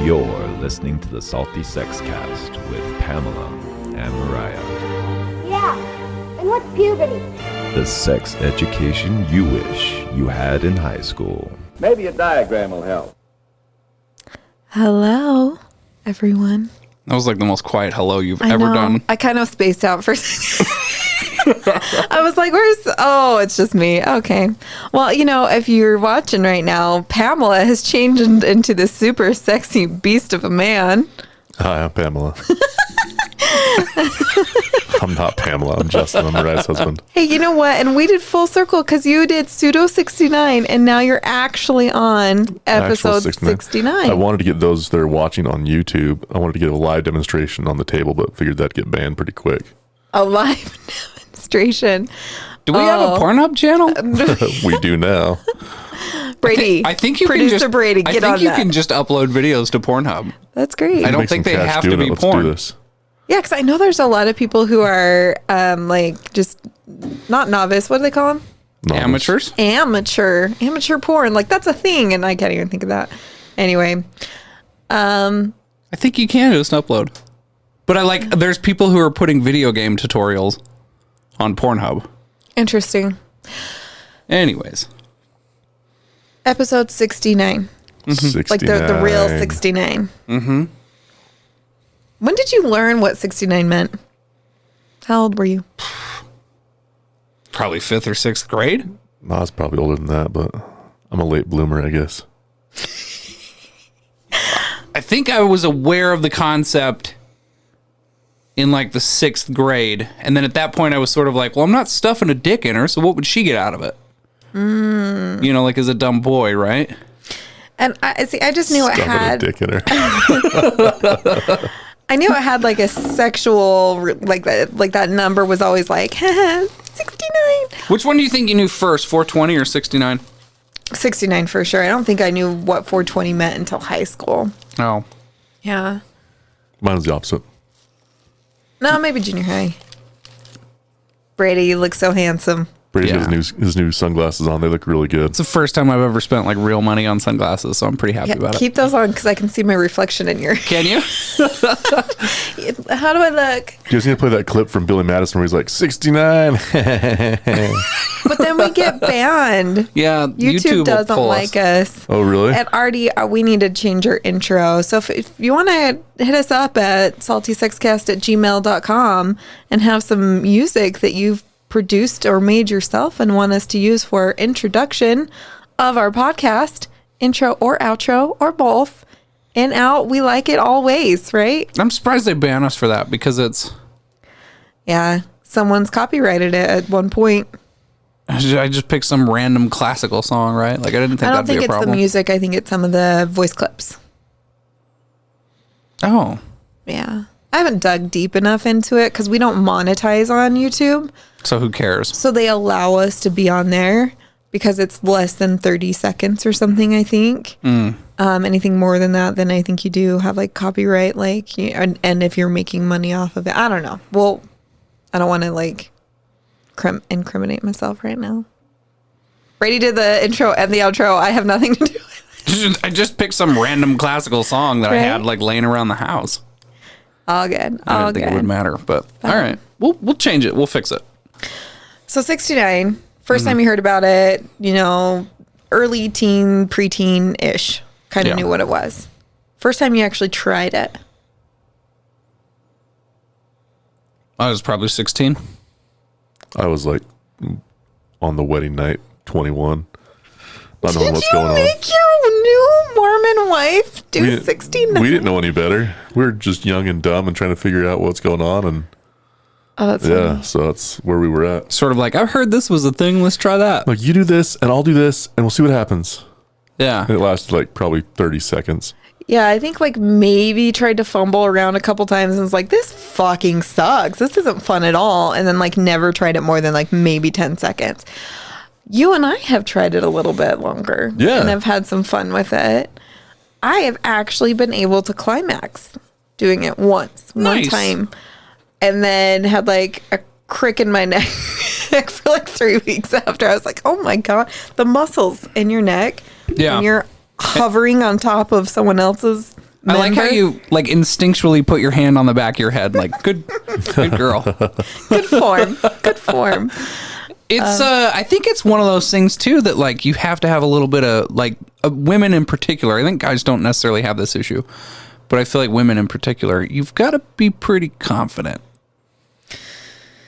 You're listening to the Saltysexcast with Pamela and Mariah. Yeah, and what's puberty? The sex education you wish you had in high school. Maybe a diagram will help. Hello, everyone. That was like the most quiet hello you've ever done. I kind of spaced out for a second. I was like, it's just me. Okay. Well, if you're watching right now, Pamela has changed into this super sexy beast of a man. Hi, I'm Pamela. I'm not Pamela. I'm Justin. I'm Mariah's husband. Hey, you know what? And we did full circle because you did pseudo 69 and now you're actually on episode 69. I wanted to get those that are watching on YouTube. I wanted to get a live demonstration on the table, but figured that'd get banned pretty quick. A live demonstration. Do we have a Pornhub channel? We do now. Brady. I think you Producer can just, Brady, get on that. I think you can just upload videos to Pornhub. That's great. I don't think they have to be Let's porn. do this. Yeah, because I know there's a lot of people who are just not novice. What do they call them? Amateurs? Amateur porn. Like that's a thing, and I can't even think of that. Anyway, I think you can just upload. But there's people who are putting video game tutorials on Pornhub. Interesting. Anyways. Episode 69. 69. Like the real 69. Mm-hmm. When did you learn what 69 meant? How old were you? Probably 5th or 6th grade. No, I was probably older than that, but I'm a late bloomer, I guess. I think I was aware of the concept in the 6th grade. And then at that point I was sort of like, well, I'm not stuffing a dick in her, so what would she get out of it? As a dumb boy, right? And I just knew Stuffing it had a dick in her. I knew it had a sexual that number was always 69. Which one do you think you knew first, 420 or 69? 69 for sure. I don't think I knew what 420 meant until high school. Oh. Yeah. Mine was the opposite. No, maybe junior high. Brady, you look so handsome. Brady has his new sunglasses on. They look really good. It's the first time I've ever spent real money on sunglasses, so I'm pretty happy about it. Keep those on because I can see my reflection in your... Can you? How do I look? You guys need to play that clip from Billy Madison where he's like, 69. But then we get banned. Yeah, YouTube doesn't like us. Oh, really? And Artie, we need to change your intro. So if you want to hit us up at saltysexcast@gmail.com and have some music that you've produced or made yourself and want us to use for introduction of our podcast, intro or outro or both, in out, we like it all ways, right? I'm surprised they ban us for that because it's... Yeah, someone's copyrighted it at one point. I just picked some random classical song, right? I didn't think that'd be a problem. I don't think it's the music. I think it's some of the voice clips. Oh. Yeah. I haven't dug deep enough into it because we don't monetize on YouTube. So who cares? So they allow us to be on there because it's less than 30 seconds or something, I think. Anything more than that, then I think you do have copyright, and if you're making money off of it. I don't know. Well, I don't want to incriminate myself right now. Brady did the intro and the outro. I have nothing to do with it. I just picked some random classical song that I had laying around the house. All good. I didn't think it would matter, but all right. We'll change it. We'll fix it. So 69, first time you heard about it, early teen, preteen-ish, kind of knew what it was. First time you actually tried it. I was probably 16. I was on the wedding night, 21. Not knowing what's going on. Did you make your new Mormon wife do 69? We didn't know any better. We were just young and dumb and trying to figure out what's going on. And that's funny. So that's where we were at. Sort of I've heard this was a thing. Let's try that. You do this and I'll do this and we'll see what happens. Yeah. And it lasted probably 30 seconds. Yeah, I think maybe tried to fumble around a couple times and was like, this fucking sucks. This isn't fun at all. And then never tried it more than maybe 10 seconds. You and I have tried it a little bit longer. Yeah. And I've had some fun with it. I have actually been able to climax doing it one time. And then had a crick in my neck for 3 weeks after. I was like, oh my God, the muscles in your neck. Yeah. When you're hovering on top of someone else's I like how member. you like instinctually put your hand on the back of your head. Like, good girl. Good form. Good form. It's I think it's one of those things too that like you have to have a little bit of like women in particular. I think guys don't necessarily have this issue, but I feel like women in particular, you've got to be pretty confident,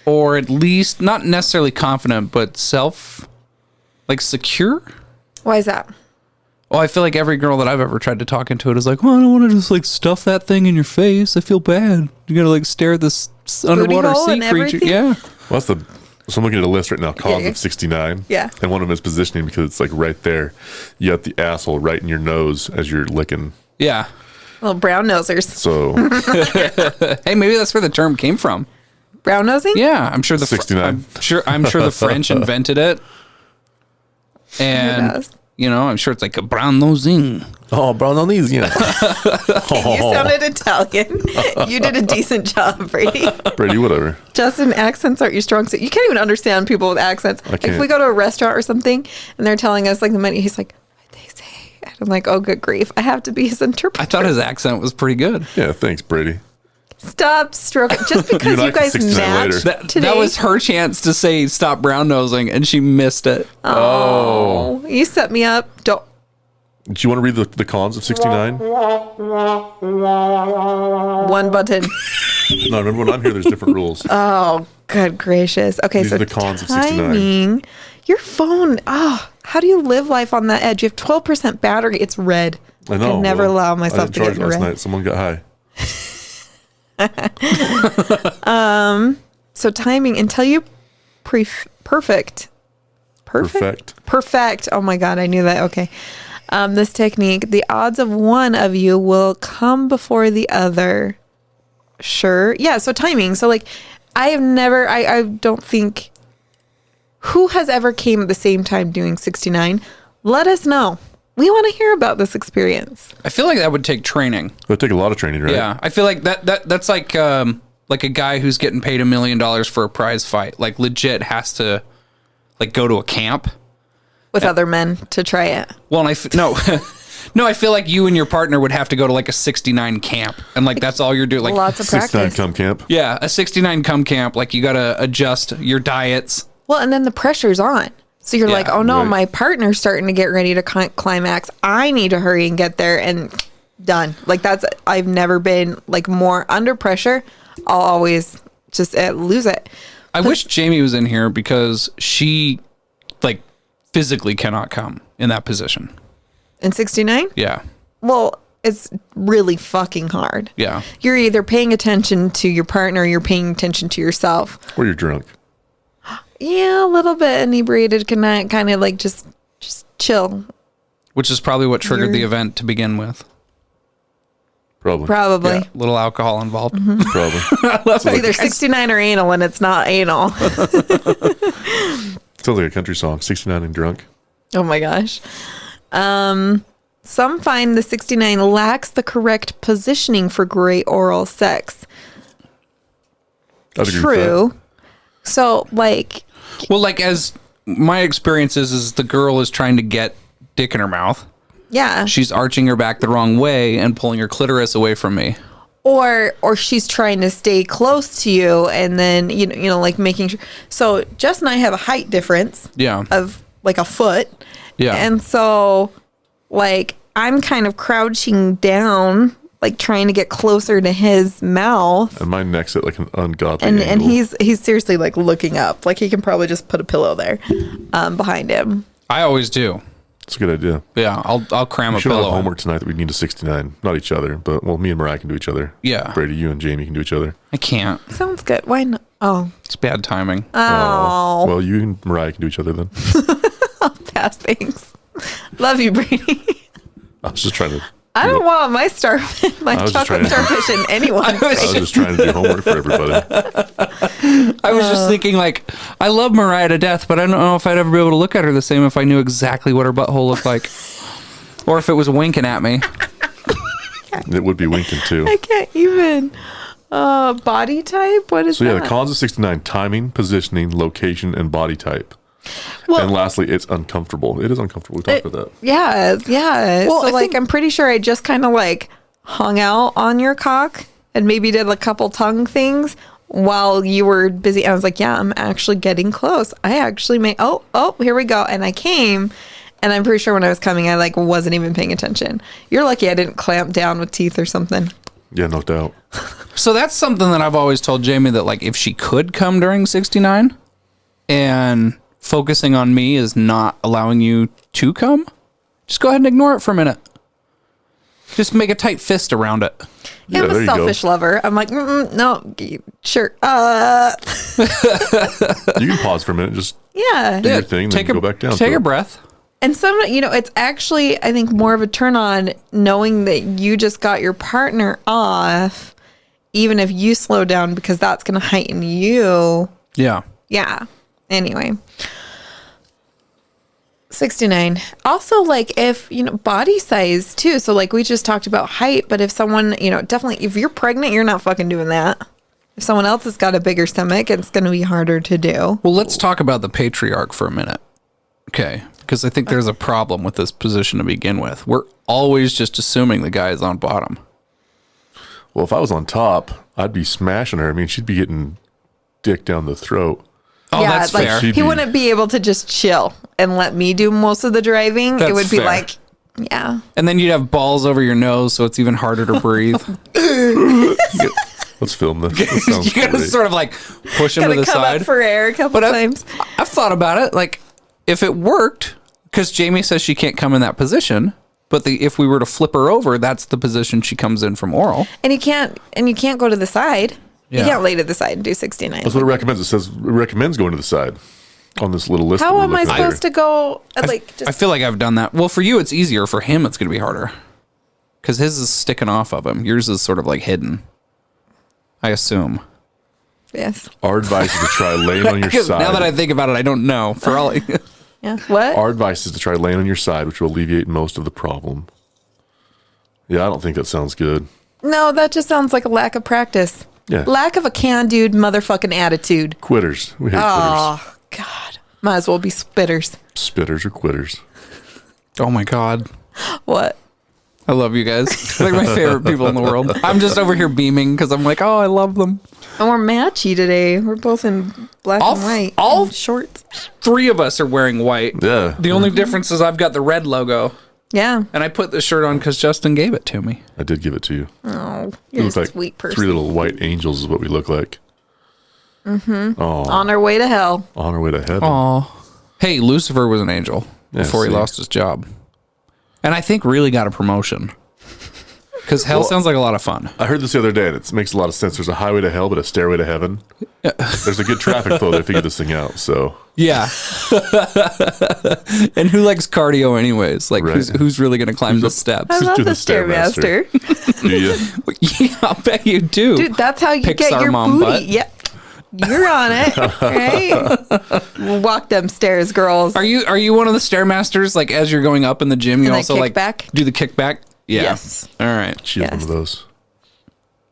or at least not necessarily confident, but secure. Why is that? Well, I feel like every girl that I've ever tried to talk into it is like, well, I don't want to just like stuff that thing in your face. I feel bad. You gotta like stare at this underwater hole sea and creature. everything? Yeah. Well, so I'm looking at a list right now, cons Yeah. of 69. Yeah. And one of them is positioning because it's like right there. You got the asshole right in your nose as you're licking. Yeah. Little brown nosers. So Hey, maybe that's where the term came from. Brown nosing? Yeah, I'm sure 69. I'm sure the French invented it. And knows? you know, I'm sure it's like a brown nosing. oh, brown on these, yeah. You sounded Italian. You did a decent job, Brady. Brady, whatever. Justin, accents aren't your strong suit. You can't even understand people with accents. Like if can't. we go to a restaurant or something and they're telling us like the menu, he's like, what they say? And I'm like, oh, good grief. I have to be his interpreter. I thought his accent was pretty good. Yeah, thanks, Brady. Stop stroking. Just because You're you like guys 69 later. matched today. That was her chance to say stop brown nosing, and she missed it. Oh, you set me up. Don't. Do you want to read the cons of 69? One button. No, remember when I'm here, there's different rules. Oh, good gracious. Okay, These so are the cons of 69. timing. Your phone. Oh, how do you live life on that edge? You have 12% battery. It's red. I know. can never well, allow I myself didn't to get charge into last red. night. Someone got high. So timing until you perfect. Oh my God, I knew that. Okay. This technique, the odds of one of you will come before the other. Sure. Yeah. So timing. So like, I don't think who has ever came at the same time doing 69. Let us know. We want to hear about this experience. I feel like that would take training. It would take a lot of training, right? Yeah, I feel like that's like a guy who's getting paid $1 million for a prize fight. Like legit has to like go to a camp With other men to try it. Well, and no, I feel like you and your partner would have to go to like a 69 camp, and like that's all you're doing. Like Lots of 69 practice. cum camp. yeah, a 69 cum camp. Like you got to adjust your diets. Well, and then the pressure's on. So you're Yeah, like, oh no, right. my partner's starting to get ready to climax. I need to hurry and get there and done. Like I've never been like more under pressure. I'll always just lose it. I wish Jamie was in here because she like physically cannot come in that position. In 69? Yeah. Well, it's really fucking hard. Yeah. You're either paying attention to your partner or you're paying attention to yourself. Or you're drunk. Yeah, a little bit inebriated can kind of like just chill. Which is probably what triggered the You're- event to begin with. Probably. Probably. Yeah, little alcohol involved. Probably. It's either 69 or anal and it's not anal. Sounds like a country song. 69 and drunk. Oh my gosh. Some find the 69 lacks the correct positioning for great oral sex. I'd agree with True. So like, Well, like as my experience is the girl is trying to get dick in her mouth. yeah. She's arching her back the wrong way and pulling her clitoris away from me. Or she's trying to stay close to you and then, you know, like making sure. So Jess and I have a height difference Yeah. of like a foot. Yeah. And so like I'm kind of crouching down, like trying to get closer to his mouth. that. And my neck's at like an ungodly And angle. he's seriously like looking up. Like he can probably just put a pillow there behind him. I always do. It's a good idea. Yeah, I'll cram We a should have pillow. homework tonight that we need a 69. Not each other, but well, me and Mariah can do each other. Yeah. Brady, you and Jamie can do each other. I can't. Sounds good. Why not? Oh. It's bad timing. Oh. Well, you and Mariah can do each other then. Pass things. Love you, Brady. I was just trying to. I don't want my I was just chocolate trying to- starfish in anyone's I was face. just trying to do homework for everybody. I was just thinking, like, I love Mariah to death, but I don't know if I'd ever be able to look at her the same if I knew exactly what her butthole looked like. Or if it was winking at me. It would be winking too. I can't even. Body type? What is So yeah, that? the cons of 69: timing, positioning, location, and body type. Well- and lastly, it's uncomfortable. It is uncomfortable. We talked about that. Yeah. Well, So I like, think- I'm pretty sure I just kind of like hung out on your cock and maybe did a couple tongue things while you were busy. I was like, yeah, I'm actually getting close. I actually may, oh, here we go. And I came, and I'm pretty sure when I was coming, I like wasn't even paying attention. You're lucky I didn't clamp down with teeth or something. Yeah, no doubt. So that's something that I've always told Jamie, that like if she could come during 69 and focusing on me is not allowing you to come, just go ahead and ignore it for a minute. Just make a tight fist around it. Yeah, I'm a selfish lover. I'm like, no, sure. You can pause for a minute. Just do your thing, then go back down. Take a breath. And it's actually, I think, more of a turn on knowing that you just got your partner off, even if you slow down, because that's going to heighten you. Yeah. Yeah. Anyway. 69. Also, like, if, body size, too. So, like, we just talked about height, but if someone, definitely, if you're pregnant, you're not fucking doing that. If someone else has got a bigger stomach, it's going to be harder to do. Well, let's talk about the patriarch for a minute. Okay. Because I think there's a problem with this position to begin with. We're always just assuming the guy is on bottom. Well, if I was on top, I'd be smashing her. I mean, she'd be getting dick down the throat. Oh, yeah, that's fair. He wouldn't be able to just chill and let me do most of the driving. It would be like, yeah. And then you'd have balls over your nose, so it's even harder to breathe. Let's film this. You gotta sort of like push him to the come side up for air a couple times. I've thought about it. Like, if it worked, because Jamie says she can't come in that position, but if we were to flip her over, that's the position she comes in from oral. And you can't go to the side. Yeah. You can't lay to the side and do 69. That's what it recommends. It says it recommends going to the side on this little list. How am I supposed to go? I feel like I've done that. Well, for you, it's easier. For him, it's going to be harder. Because his is sticking off of him. Yours is sort of like hidden. I assume. Yes. Our advice is to try laying on your side. Now that I think about it, I don't know. For all yeah. What? Our advice is to try laying on your side, which will alleviate most of the problem. Yeah, I don't think that sounds good. No, that just sounds like a lack of practice. Yeah. Lack of a can-dude motherfucking attitude. Quitters. We hate quitters. Oh, God. Might as well be spitters. Spitters or quitters. Oh, my God. What? I love you guys. Like my favorite people in the world. I'm just over here beaming because I'm like, oh, I love them. And we're matchy today. We're both in black and white. All shorts. 3 of us are wearing white. Yeah. The only difference is I've got the red logo. Yeah. And I put the shirt on because Justin gave it to me. I did give it to you. Oh, You you're look a like sweet person. 3 little white angels is what we look like. Mm-hmm. Oh. On our way to hell. On our way to heaven. Oh. Hey, Lucifer was an angel before he lost his job. And I think really got a promotion. Because hell sounds like a lot of fun. I heard this the other day, and it makes a lot of sense. There's a highway to hell, but a stairway to heaven. Yeah. There's a good traffic flow. They figured this thing out, so. Yeah. And who likes cardio anyways? Like, who's really going to climb the steps? I love the Stairmaster. Do you? Yeah, I'll bet you do. Dude, that's how you Pixar get your mom booty. butt. Yep. You're on it, right? Walk them stairs, girls. Are you one of the Stairmasters? Like, as you're going up in the gym, you also like back? do the kickback? Yeah. Yes. All right. She has one of those.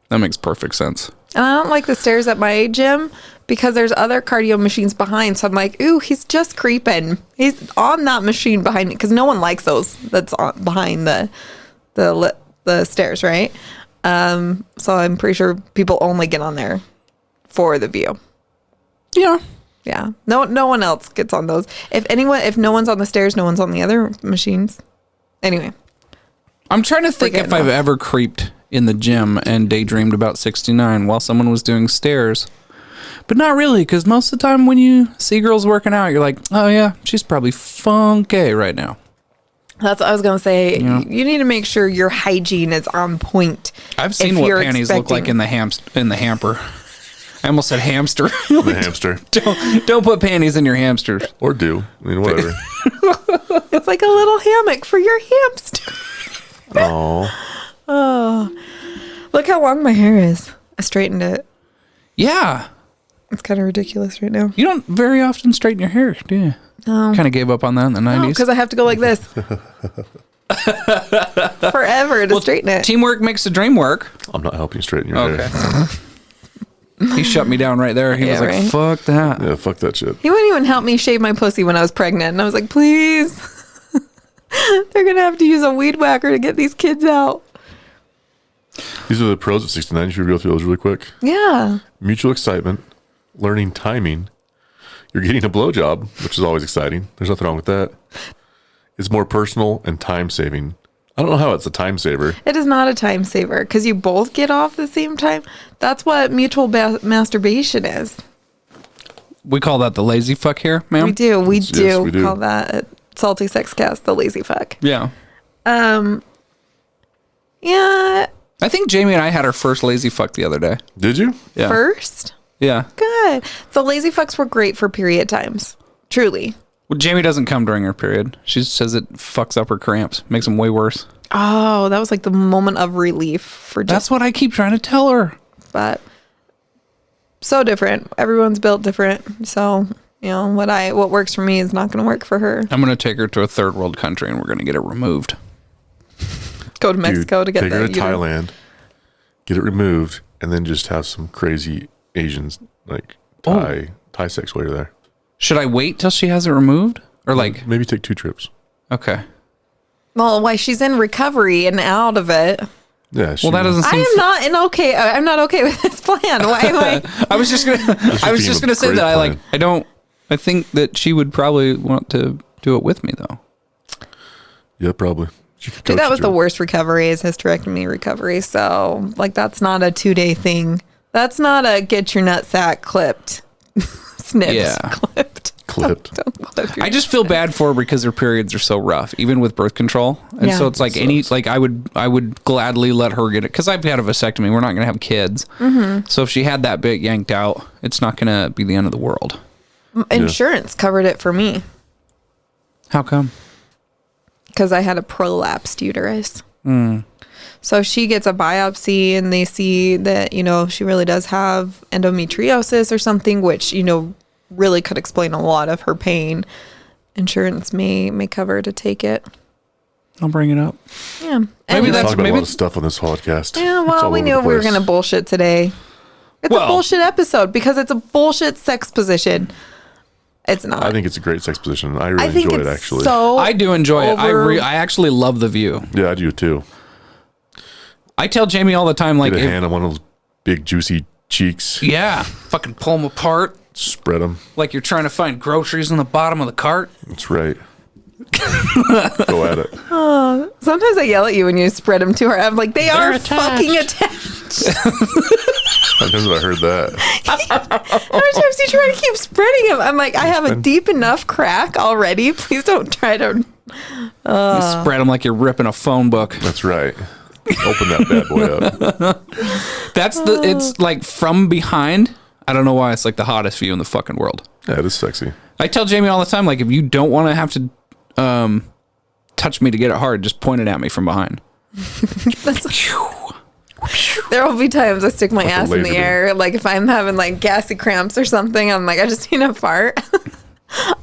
That makes perfect sense. And I don't like the stairs at my gym because there's other cardio machines behind. So I'm like, ooh, he's just creeping. He's on that machine behind me because no one likes those. That's behind the stairs, right? So I'm pretty sure people only get on there for the view. Yeah. Yeah. No one else gets on those. If no one's on the stairs, no one's on the other machines. Anyway. I'm trying to think if I've ever creeped in the gym and daydreamed about 69 while someone was doing stairs. But not really, because most of the time when you see girls working out, you're like, oh yeah, she's probably funky right now. That's what I was going to say. Yeah. You need to make sure your hygiene is on point. I've seen what panties look like in the hamper. I almost said hamster. The hamster. Don't put panties in your hamsters. Or do. I mean, whatever. It's like a little hammock for your hamster. Oh. Look how long my hair is. I straightened it. Yeah. It's kind of ridiculous right now. You don't very often straighten your hair, do you? No. Kind of gave up on that in the 90s. Because I have to go like this. Forever to straighten it. Teamwork makes the dream work. I'm not helping straighten your hair. He shut me down right there. He was like, fuck that. Yeah, fuck that shit. He wouldn't even help me shave my pussy when I was pregnant. And I was like, please. They're going to have to use a weed whacker to get these kids out. These are the pros at 69. You should go through those really quick. Yeah. Mutual excitement, learning timing. You're getting a blowjob, which is always exciting. There's nothing wrong with that. It's more personal and time saving. I don't know how it's a time saver. It is not a time saver because you both get off the same time. That's what mutual masturbation is. We call that the lazy fuck here, ma'am. We do. We Yes, do we do. call that at Salty Sex Cast the lazy fuck. Yeah. Yeah. I think Jamie and I had our first lazy fuck the other day. Did you? Yeah. First? Yeah. Good. The lazy fucks were great for period times. Truly. Well, Jamie doesn't come during her period. She says it fucks up her cramps, makes them way worse. Oh, that was like the moment of relief for just. That's what I keep trying to tell her. But so different. Everyone's built different. So, you know, what works for me is not going to work for her. I'm going to take her to a third world country and we're going to get it removed. Go to Mexico to get take her the to Thailand, get it removed, and then just have some crazy Asians like Thai sex while you're there. Should I wait till she has it removed? Or like, Maybe take 2 trips. okay. Well, why she's in recovery and out of it. Yeah. Well, that doesn't I seem. am not okay with this plan. Why am I? I was just gonna say great that plan. I think that she would probably want to do it with me though. Yeah, probably. She could Dude, coach that was you the through it. worst recovery is hysterectomy recovery. So, like, that's not a 2-day thing. That's not a get your nutsack clipped, snipped, Yeah. clipped. Clipped. Don't clip your I just feel bad for her because her periods are so rough, even with birth control. And Yeah. so it's like I would gladly let her get it because I've had a vasectomy. We're not going to have kids. Mm-hmm. So if she had that bit yanked out, it's not going to be the end of the world. Insurance covered it for me How come? because I had a prolapsed uterus. So she gets a biopsy and they see that, you know, she really does have endometriosis or something, which, you know, really could explain a lot of her pain. Insurance may cover to take it. I'll bring it up. Yeah. Maybe Anyway. We that's- talk about a maybe- lot of stuff on this podcast. Yeah, It's well, all we over knew the we were place. going to bullshit today. It's a Well- bullshit episode because it's a bullshit sex position. It's not. I think it's a great sex position. I really I think enjoy it's it, actually. so I do enjoy it. over- I actually love the view. Yeah, I do too. I tell Jamie all the time, like, Get a if- hand on one of those big, juicy cheeks. yeah, fucking pull them apart Spread them. like you're trying to find groceries in the bottom of the cart. That's right. Go at it. Sometimes I yell at you when you spread them too hard. I'm like, they are fucking attached. I've never heard that. How many times do you try to keep spreading them? I'm like, I have a deep enough crack already. Please don't try to. You spread them like you're ripping a phone book. That's right. Open that bad boy up. It's like from behind. I don't know why it's like the hottest view in the fucking world. Yeah, it is sexy. I tell Jamie all the time, like, if you don't want to have to touch me to get it hard, just point it at me from behind. There will be times I stick my Like a ass in laser the air. Like if I'm having like gassy cramps or something, I'm like, I just need a fart.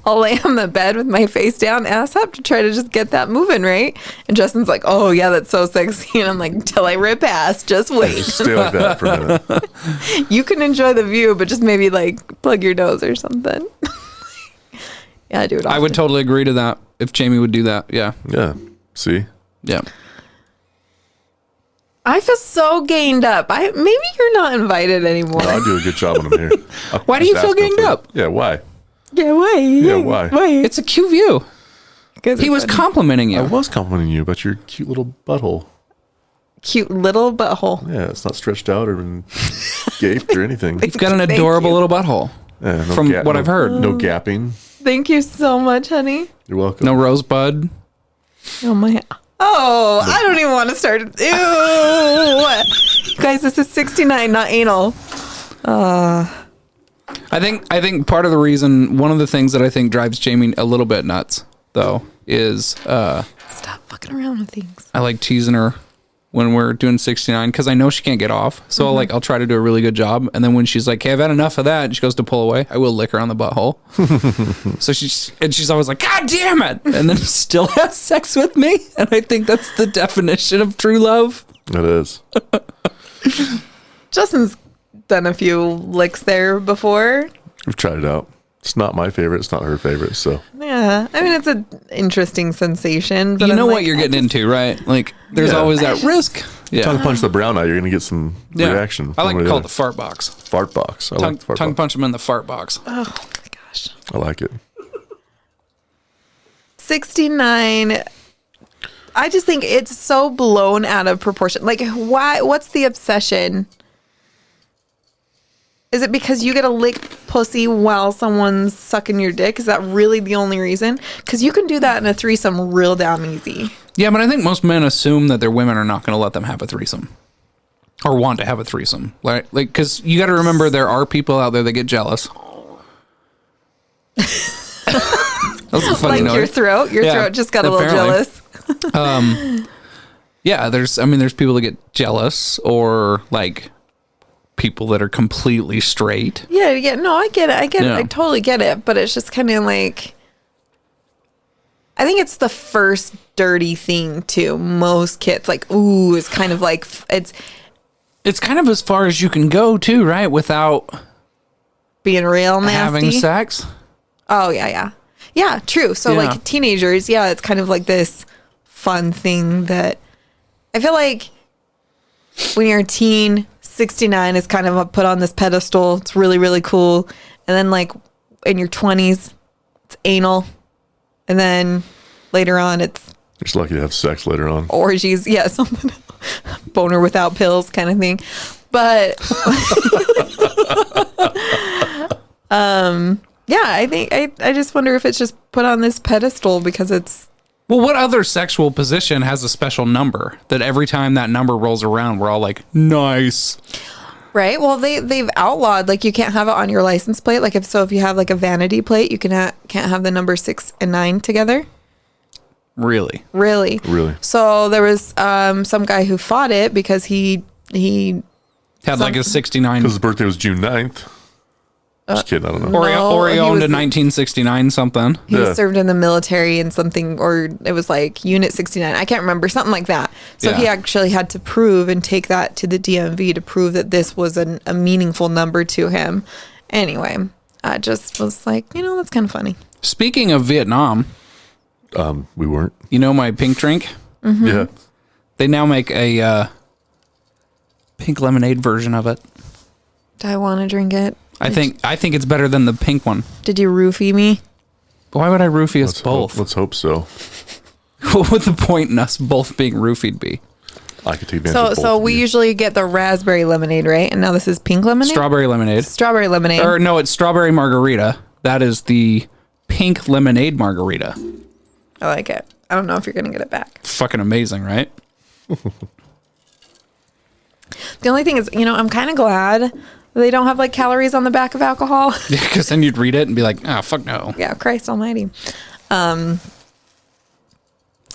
I'll lay on the bed with my face down, ass up to try to just get that moving, right? And Justin's like, oh yeah, that's so sexy. And I'm like, till I rip ass, just wait. Just stay like that for a minute. You can enjoy the view, but just maybe like plug your nose or something. Yeah, I do it often. I would totally agree to that if Jamie would do that. Yeah. Yeah. See? Yeah. I feel so gained up. Maybe you're not invited anymore. No, I do a good job when I'm here. Why do you feel ganged up? Yeah, why? Yeah, why? Yeah, why? It's a cute view. Because He was complimenting I you. was complimenting you about your cute little butthole. cute little butthole. Yeah, it's not stretched out or been gaped or anything. You've got an Thank adorable you. little butthole. Yeah, no From what I've heard. No gapping. Thank you so much, honey. You're welcome. No rosebud. Oh my. Oh, I don't even want to start. Ew. Guys, this is 69, not anal. I think part of the reason, one of the things that I think drives Jamie a little bit nuts, though, is Stop fucking around with things. I like teasing her when we're doing 69 because I know she can't get off. So I'll try to do a really good job. And then when she's like, hey, I've had enough of that, and she goes to pull away, I will lick her on the butthole. So she's always like, God damn it. And then still has sex with me. And I think that's the definition of true love. It is. Justin's done a few licks there before. We've tried it out. It's not my favorite. It's not her favorite. So Yeah, Yeah. I mean, it's an interesting sensation. But You know I'm what like, you're getting into, right? Like, there's Yeah. always that risk. Yeah. Tongue punch the brown eye, you're going to get some reaction. I like one to way or call it the the fart box. other. Fart box. I like the fart Tongue box. punch them in the fart box. Oh my gosh. I like it. 69. I just think it's so blown out of proportion. Like, why? What's the obsession? Is it because you get to lick pussy while someone's sucking your dick? Is that really the only reason? Because you can do that in a threesome real damn easy. Yeah, but I think most men assume that their women are not going to let them have a threesome or want to have a threesome. Like, because you got to remember there are people out there that get jealous. That's a funny Like noise. your throat. Your Yeah, throat just got a little apparently. jealous. Yeah, there's people that get jealous, or like people that are completely straight. Yeah. No, I get it. I get Yeah. it. I totally get it. But it's just kind of like, I think it's the first dirty thing to most kids. Like, ooh, it's kind of like, it's It's kind of as far as you can go too, right? Without being real nasty. having sex. Oh, yeah. Yeah, true. So, Yeah. like, teenagers, yeah, it's kind of like this fun thing that I feel like when you're a teen, 69 is kind of put on this pedestal. It's really, really cool. And then, like, in your 20s, it's anal. And then later on, it's You're just lucky to have sex later on. orgies. Yeah, something. Boner without pills kind of thing. But, yeah, I think I just wonder if it's just put on this pedestal because it's Well, what other sexual position has a special number that every time that number rolls around, we're all like, nice. right. Well, they've outlawed, like, you can't have it on your license plate. Like, if you have like a vanity plate, you can't have the number 6 and 9 together. Really? Really. So there was some guy who fought it because he Had like a 69. Because his birthday was June 9th. Just kidding, I don't know. Or he he owned was- a 1969 something. He Yeah. served in the military and something, or it was like Unit 69. I can't remember, something like that. So Yeah. he actually had to prove and take that to the DMV to prove that this was a meaningful number to him. Anyway, I just was like, that's kind of funny. Speaking of Vietnam, We weren't. you know my pink drink? Mm-hmm. Yeah. They now make a pink lemonade version of it. Do I want to drink it? I think it's better than the pink one. Did you roofie me? Why would I roofie us both? Let's hope so. What would the point in us both being roofied be? I could take advantage So of both so of we you. usually get the raspberry lemonade, right? And now this is pink lemonade? Strawberry lemonade. Strawberry lemonade. Or no, it's strawberry margarita. That is the pink lemonade margarita. I like it. I don't know if you're going to get it back. Fucking amazing, right? The only thing is, I'm kind of glad they don't have like calories on the back of alcohol. Yeah, because then you'd read it and be like, oh, fuck no. Yeah, Christ almighty.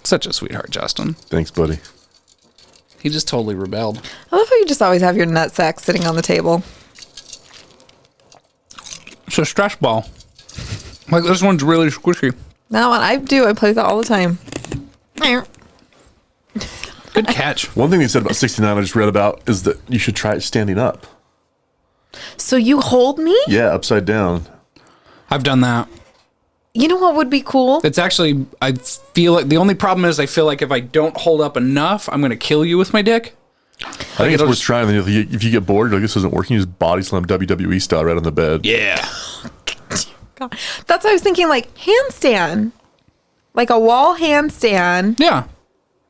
Such a sweetheart, Justin. Thanks, buddy. He just totally rebelled. I love how you just always have your nutsack sitting on the table. It's a stress ball. Like, this one's really squishy. That one, I do. I play that all the time. Good catch. One thing they said about 69 I just read about is that you should try it standing up. So you hold me? Yeah, upside down. I've done that. You know what would be cool? It's actually, I feel like the only problem is I feel like if I don't hold up enough, I'm going to kill you with my dick. I think it's it'll worth just- trying. Then if you get bored, you're like, this isn't working, you just body slam WWE style right on the bed. Yeah. God. That's what I was thinking, like handstand. Like a wall handstand. Yeah.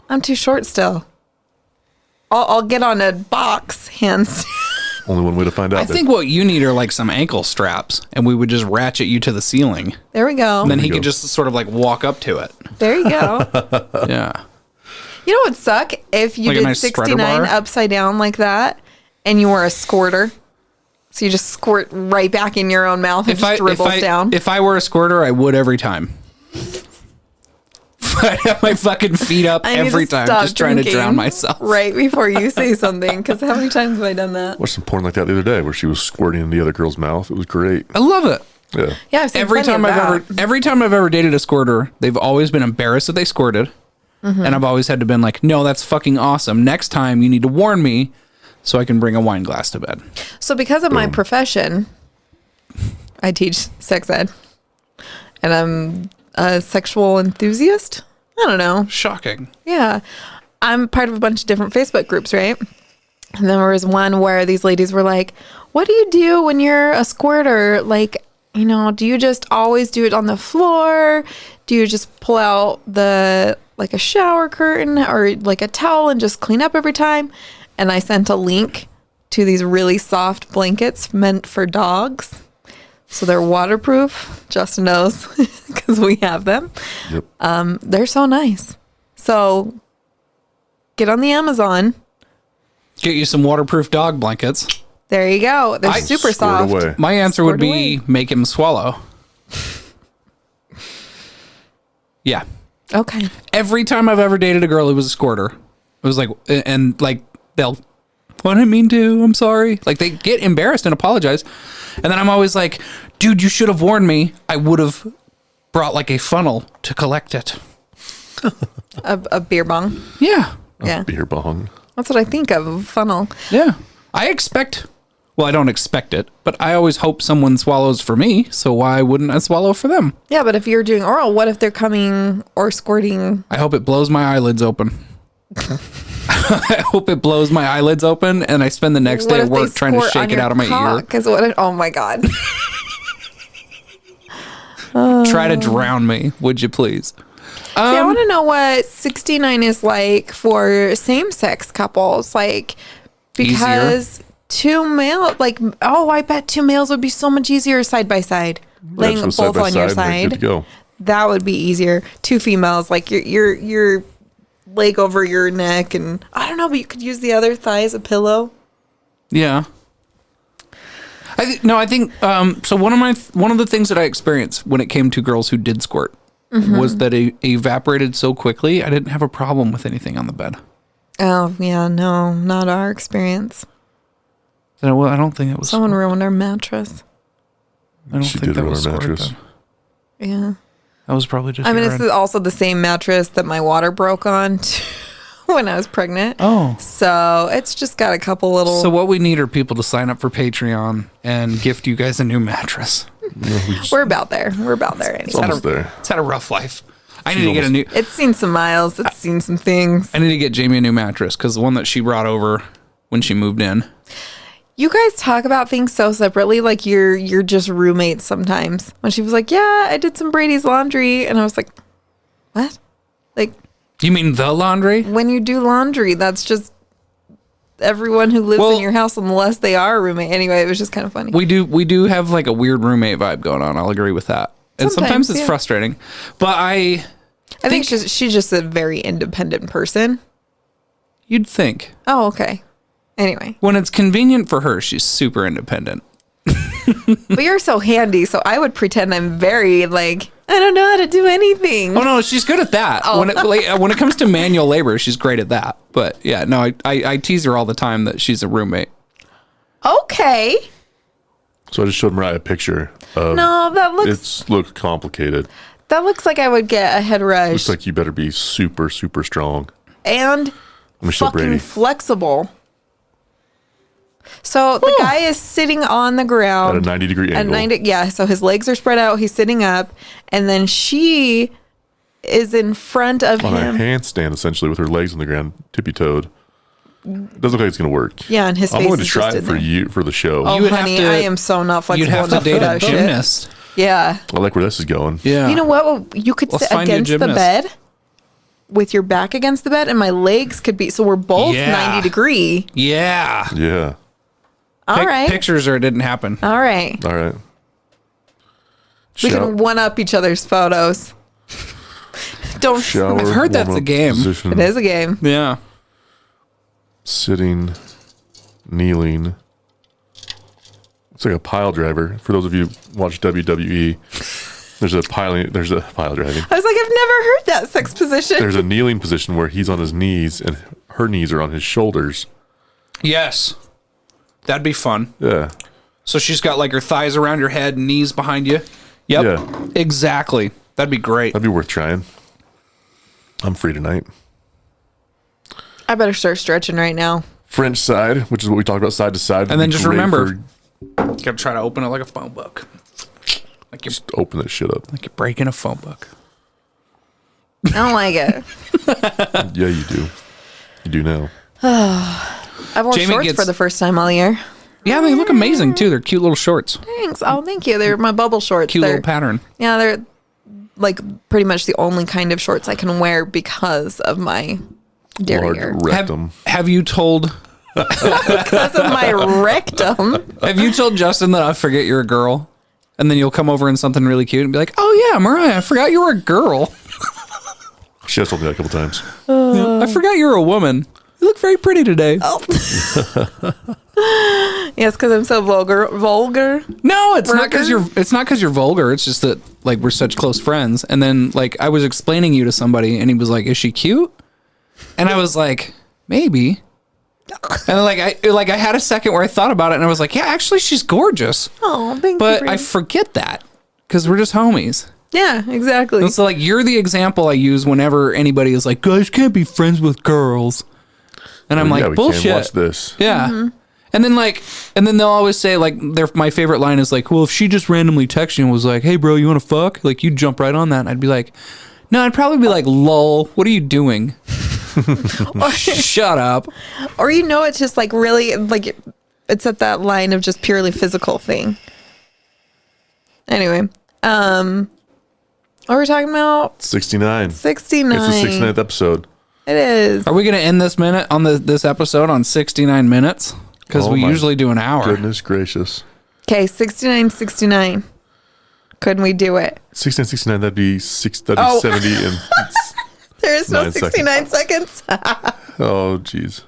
I'm too short still. I'll get on a box handstand. Only one way to find out. I think what you need are like some ankle straps, and we would just ratchet you to the ceiling. There we go. And then There he you could go. just sort of like walk up to it. There you go. Yeah. You know what would suck? If you Like a did nice spreader 69 bar? upside down like that and you were a squirter. So you just squirt right back in your own mouth and just dribbles down. If I were a squirter, I would every time. I'd have my fucking feet up I need every to time, stop just trying to drinking drown myself. right before you say something, because how many times have I done that? watched some porn like that the other day where she was squirting in the other girl's mouth. It was great. I love it. Yeah. Yeah, I've seen Every plenty time of that. every time I've ever dated a squirter, they've always been embarrassed that they squirted, Mm-hmm. and I've always had to been like, "No, that's fucking awesome. Next time, you need to warn me, so I can bring a wine glass to bed." So because of my profession, I teach sex ed, and a sexual enthusiast. I don't know. Shocking. Yeah. I'm part of a bunch of different Facebook groups, right? And there was one where these ladies were like, what do you do when you're a squirter? Like, you know, do you just always do it on the floor? Do you just pull out like a shower curtain or like a towel and just clean up every time? And I sent a link to these really soft blankets meant for dogs. So they're waterproof. Justin knows because we have them. Yep. They're so nice. So get on the Amazon. Get you some waterproof dog blankets. There you go. They're super soft. Away. My answer would Scored be away. make him swallow. Yeah. Okay. Every time I've ever dated a girl who was a squirter, it was like, and like they'll, well, I didn't mean to, I'm sorry. Like they get embarrassed and apologize. And then I'm always like, dude, you should have warned me. I would have brought like a funnel to collect it. A beer bong. Yeah. Yeah. Beer bong. That's what I think of, a funnel. Yeah. I don't expect it, but I always hope someone swallows for me. So why wouldn't I swallow for them? Yeah, but if you're doing oral, what if they're coming or squirting? I hope it blows my eyelids open. I hope it blows my eyelids open and I spend the next day at work trying to shake it out of my ear. Oh my God. Try to drown me, would you please? See, I want to know what 69 is like for same-sex couples. Like, because two male, like, I bet two males would be so much easier side by side. Laying Just go both on your and they're side. good to go. That would be easier. Two females, like your leg over your neck, and I don't know, but you could use the other thigh as a pillow. Yeah. I think so one of the things that I experienced when it came to girls who did squirt was that it evaporated so quickly I didn't have a problem with anything on the bed. Oh yeah, no, not our experience. So, well, I don't think it was. Someone ruined our mattress. I don't She think did that ruin was our squirt, mattress. though. Yeah. That was probably just. I mean, urine. it's also the same mattress that my water broke on when I was pregnant. Oh. So it's just got a couple little. So what we need are people to sign up for Patreon and gift you guys a new mattress. We're about there. We're about there It's anyway. almost there. It's had a rough life. I need to get a new. It's seen some miles. It's seen some things. I need to get Jamie a new mattress because the one that she brought over when she moved in. You guys talk about things so separately, like you're just roommates sometimes. When she was like, "Yeah, I did some Brady's laundry," and I was like, "What?" Like, You mean the laundry? when you do laundry, that's just everyone who lives in your house, unless they are a roommate. Anyway, it was just kind of funny. We do have like a weird roommate vibe going on. I'll agree with that. And sometimes it's yeah. frustrating. But I think she's just a very independent person. you'd think Oh, okay. Anyway, when it's convenient for her, she's super independent. but you're so handy, so I would pretend I'm very like I don't know how to do anything. Oh no, she's good at that. Oh. When it comes to manual labor, she's great at that. But yeah, no, I tease her all the time that she's a roommate. Okay. So I just showed Mariah a picture of. No, that Looks complicated. that looks like I would get a head rush Looks like you better be super, super strong. and Let me show fucking Brady. flexible. So the guy is sitting on the ground At a 90-degree At angle. 90, yeah. So his legs are spread out. He's sitting up, and then she is in front of On a him. handstand, essentially, with her legs on the ground, tippy-toed. Doesn't look like it's going to work. Yeah, and his I'm face going to is try just it in for there. you for the show. Oh, You would have honey, to- I am so not You'd flexible have to enough for date a that shit. gymnast. Yeah. I like where this is going. Yeah. You know what? You could Let's sit find you a against the gymnast. bed with your back against the bed, and my legs could be. So we're both Yeah. 90 degree. Yeah. Yeah. All right. Pictures or it didn't happen. All right. All right. We can one up each other's photos. Don't. Shower, I've heard that's a warm-up game. Position, It is a game. Yeah. sitting, kneeling. It's like a pile driver. For those of you who watch WWE, there's a pile driving. I was like, I've never heard that sex position. There's a kneeling position where he's on his knees and her knees are on his shoulders. Yes. That'd be fun. Yeah. So she's got like her thighs around your head, knees behind you. Yep. Yeah. Exactly. That'd be great. That'd be worth trying. I'm free tonight. I better start stretching right now. French side, which is what we talked about, side to side. And then would be just great remember, for- you gotta try to open it like a phone book. Like you're just open that shit up. breaking a phone book. I don't like it. Yeah, you do. You do now. I wore Jamie shorts gets- for the first time all year. Yeah, they look amazing too. They're cute little shorts. Thanks. Oh, thank you. They're my bubble shorts. Cute They're, little pattern. Yeah, they're like pretty much the only kind of shorts I can wear because of my derriere. Large rectum. Have you told Because of my rectum. Have you told Justin that I forget you're a girl? And then you'll come over in something really cute and be like, "Oh yeah, Mariah, I forgot you were a girl. She has told me that a couple times. I forgot you were a woman. You look very pretty today." Yes, because I'm so vulgar. No, it's not because Vulgar? you're vulgar. It's just that like we're such close friends. And then like I was explaining you to somebody, and he was like, "Is she cute?" And I was like, "Maybe." And I had a second where I thought about it, and I was like, "Yeah, actually, she's gorgeous." Oh, thank you. But Brady. I forget that because we're just homies. Yeah, exactly. And so like you're the example I use whenever anybody is like, "Guys can't be friends with girls," and I'm Well, like, yeah, we "Bullshit." Can watch this. Yeah. Mm-hmm. And then they'll always say like my favorite line is like, "Well, if she just randomly texted you and was like, 'Hey bro, you want to fuck?' Like you'd jump right on that." And I'd be like, "No, I'd probably be like, 'Lol, what are you doing?'" Shut up. Or it's just like really like it's at that line of just purely physical thing. Anyway, what were we talking about? 69. 69. It's the 69th episode. It is. Are we going to end this minute on this episode on 69 minutes? Because Oh we my usually do an hour. Goodness gracious. Okay, 69. Couldn't we do it? 69, 69, that'd be 70 and... There is no 9 69 seconds. Oh, jeez.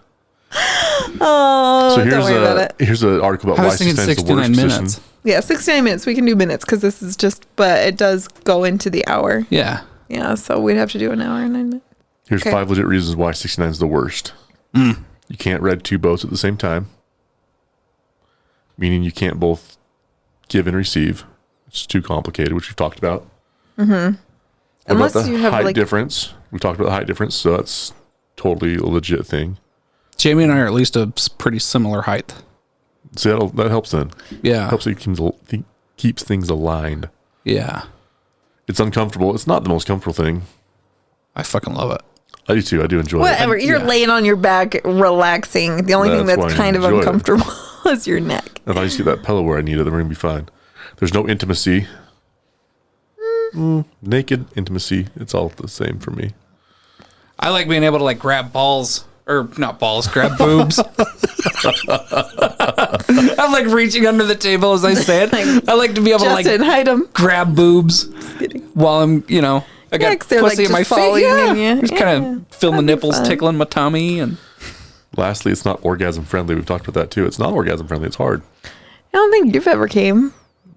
Oh, So don't worry about it. here's an article I about why was thinking 69 is the 69 worst minutes. position. Yeah, 69 minutes. We can do minutes because this is just, but it does go into the hour. Yeah. Yeah, so we'd have to do an hour and 9 minutes. Here's Okay. 5 legit reasons why 69 is the worst. You can't ride 2 boats at the same time, meaning you can't both give and receive. It's too complicated, which we've talked about. Mm-hmm. Unless about the you have, height like- difference. We talked about the height difference, so that's totally a legit thing. Jamie and I are at least a pretty similar height. See, that helps then. Yeah. Helps you keeps things aligned. Yeah. It's uncomfortable. It's not the most comfortable thing. I fucking love it. I do too. I do enjoy Whatever. it. You're laying on your back, relaxing. The only thing That's why that's I kind of enjoy it. uncomfortable is your neck. If I just get that pillow where I need it, then we're going to be fine. There's no intimacy. Naked intimacy. It's all the same for me. I like being able to like grab balls or not balls, grab boobs. I'm like reaching under the table as I say it. I like to be able Justin, to like hide him. grab boobs while I'm, I got 'cause they're, like, pussy in my just face. falling Yeah. in you. Just kind Yeah, of feeling the that'd be nipples fun. tickling my tummy and Lastly, it's not orgasm friendly. We've talked about that too. It's not orgasm friendly. It's hard. I don't think you've ever came.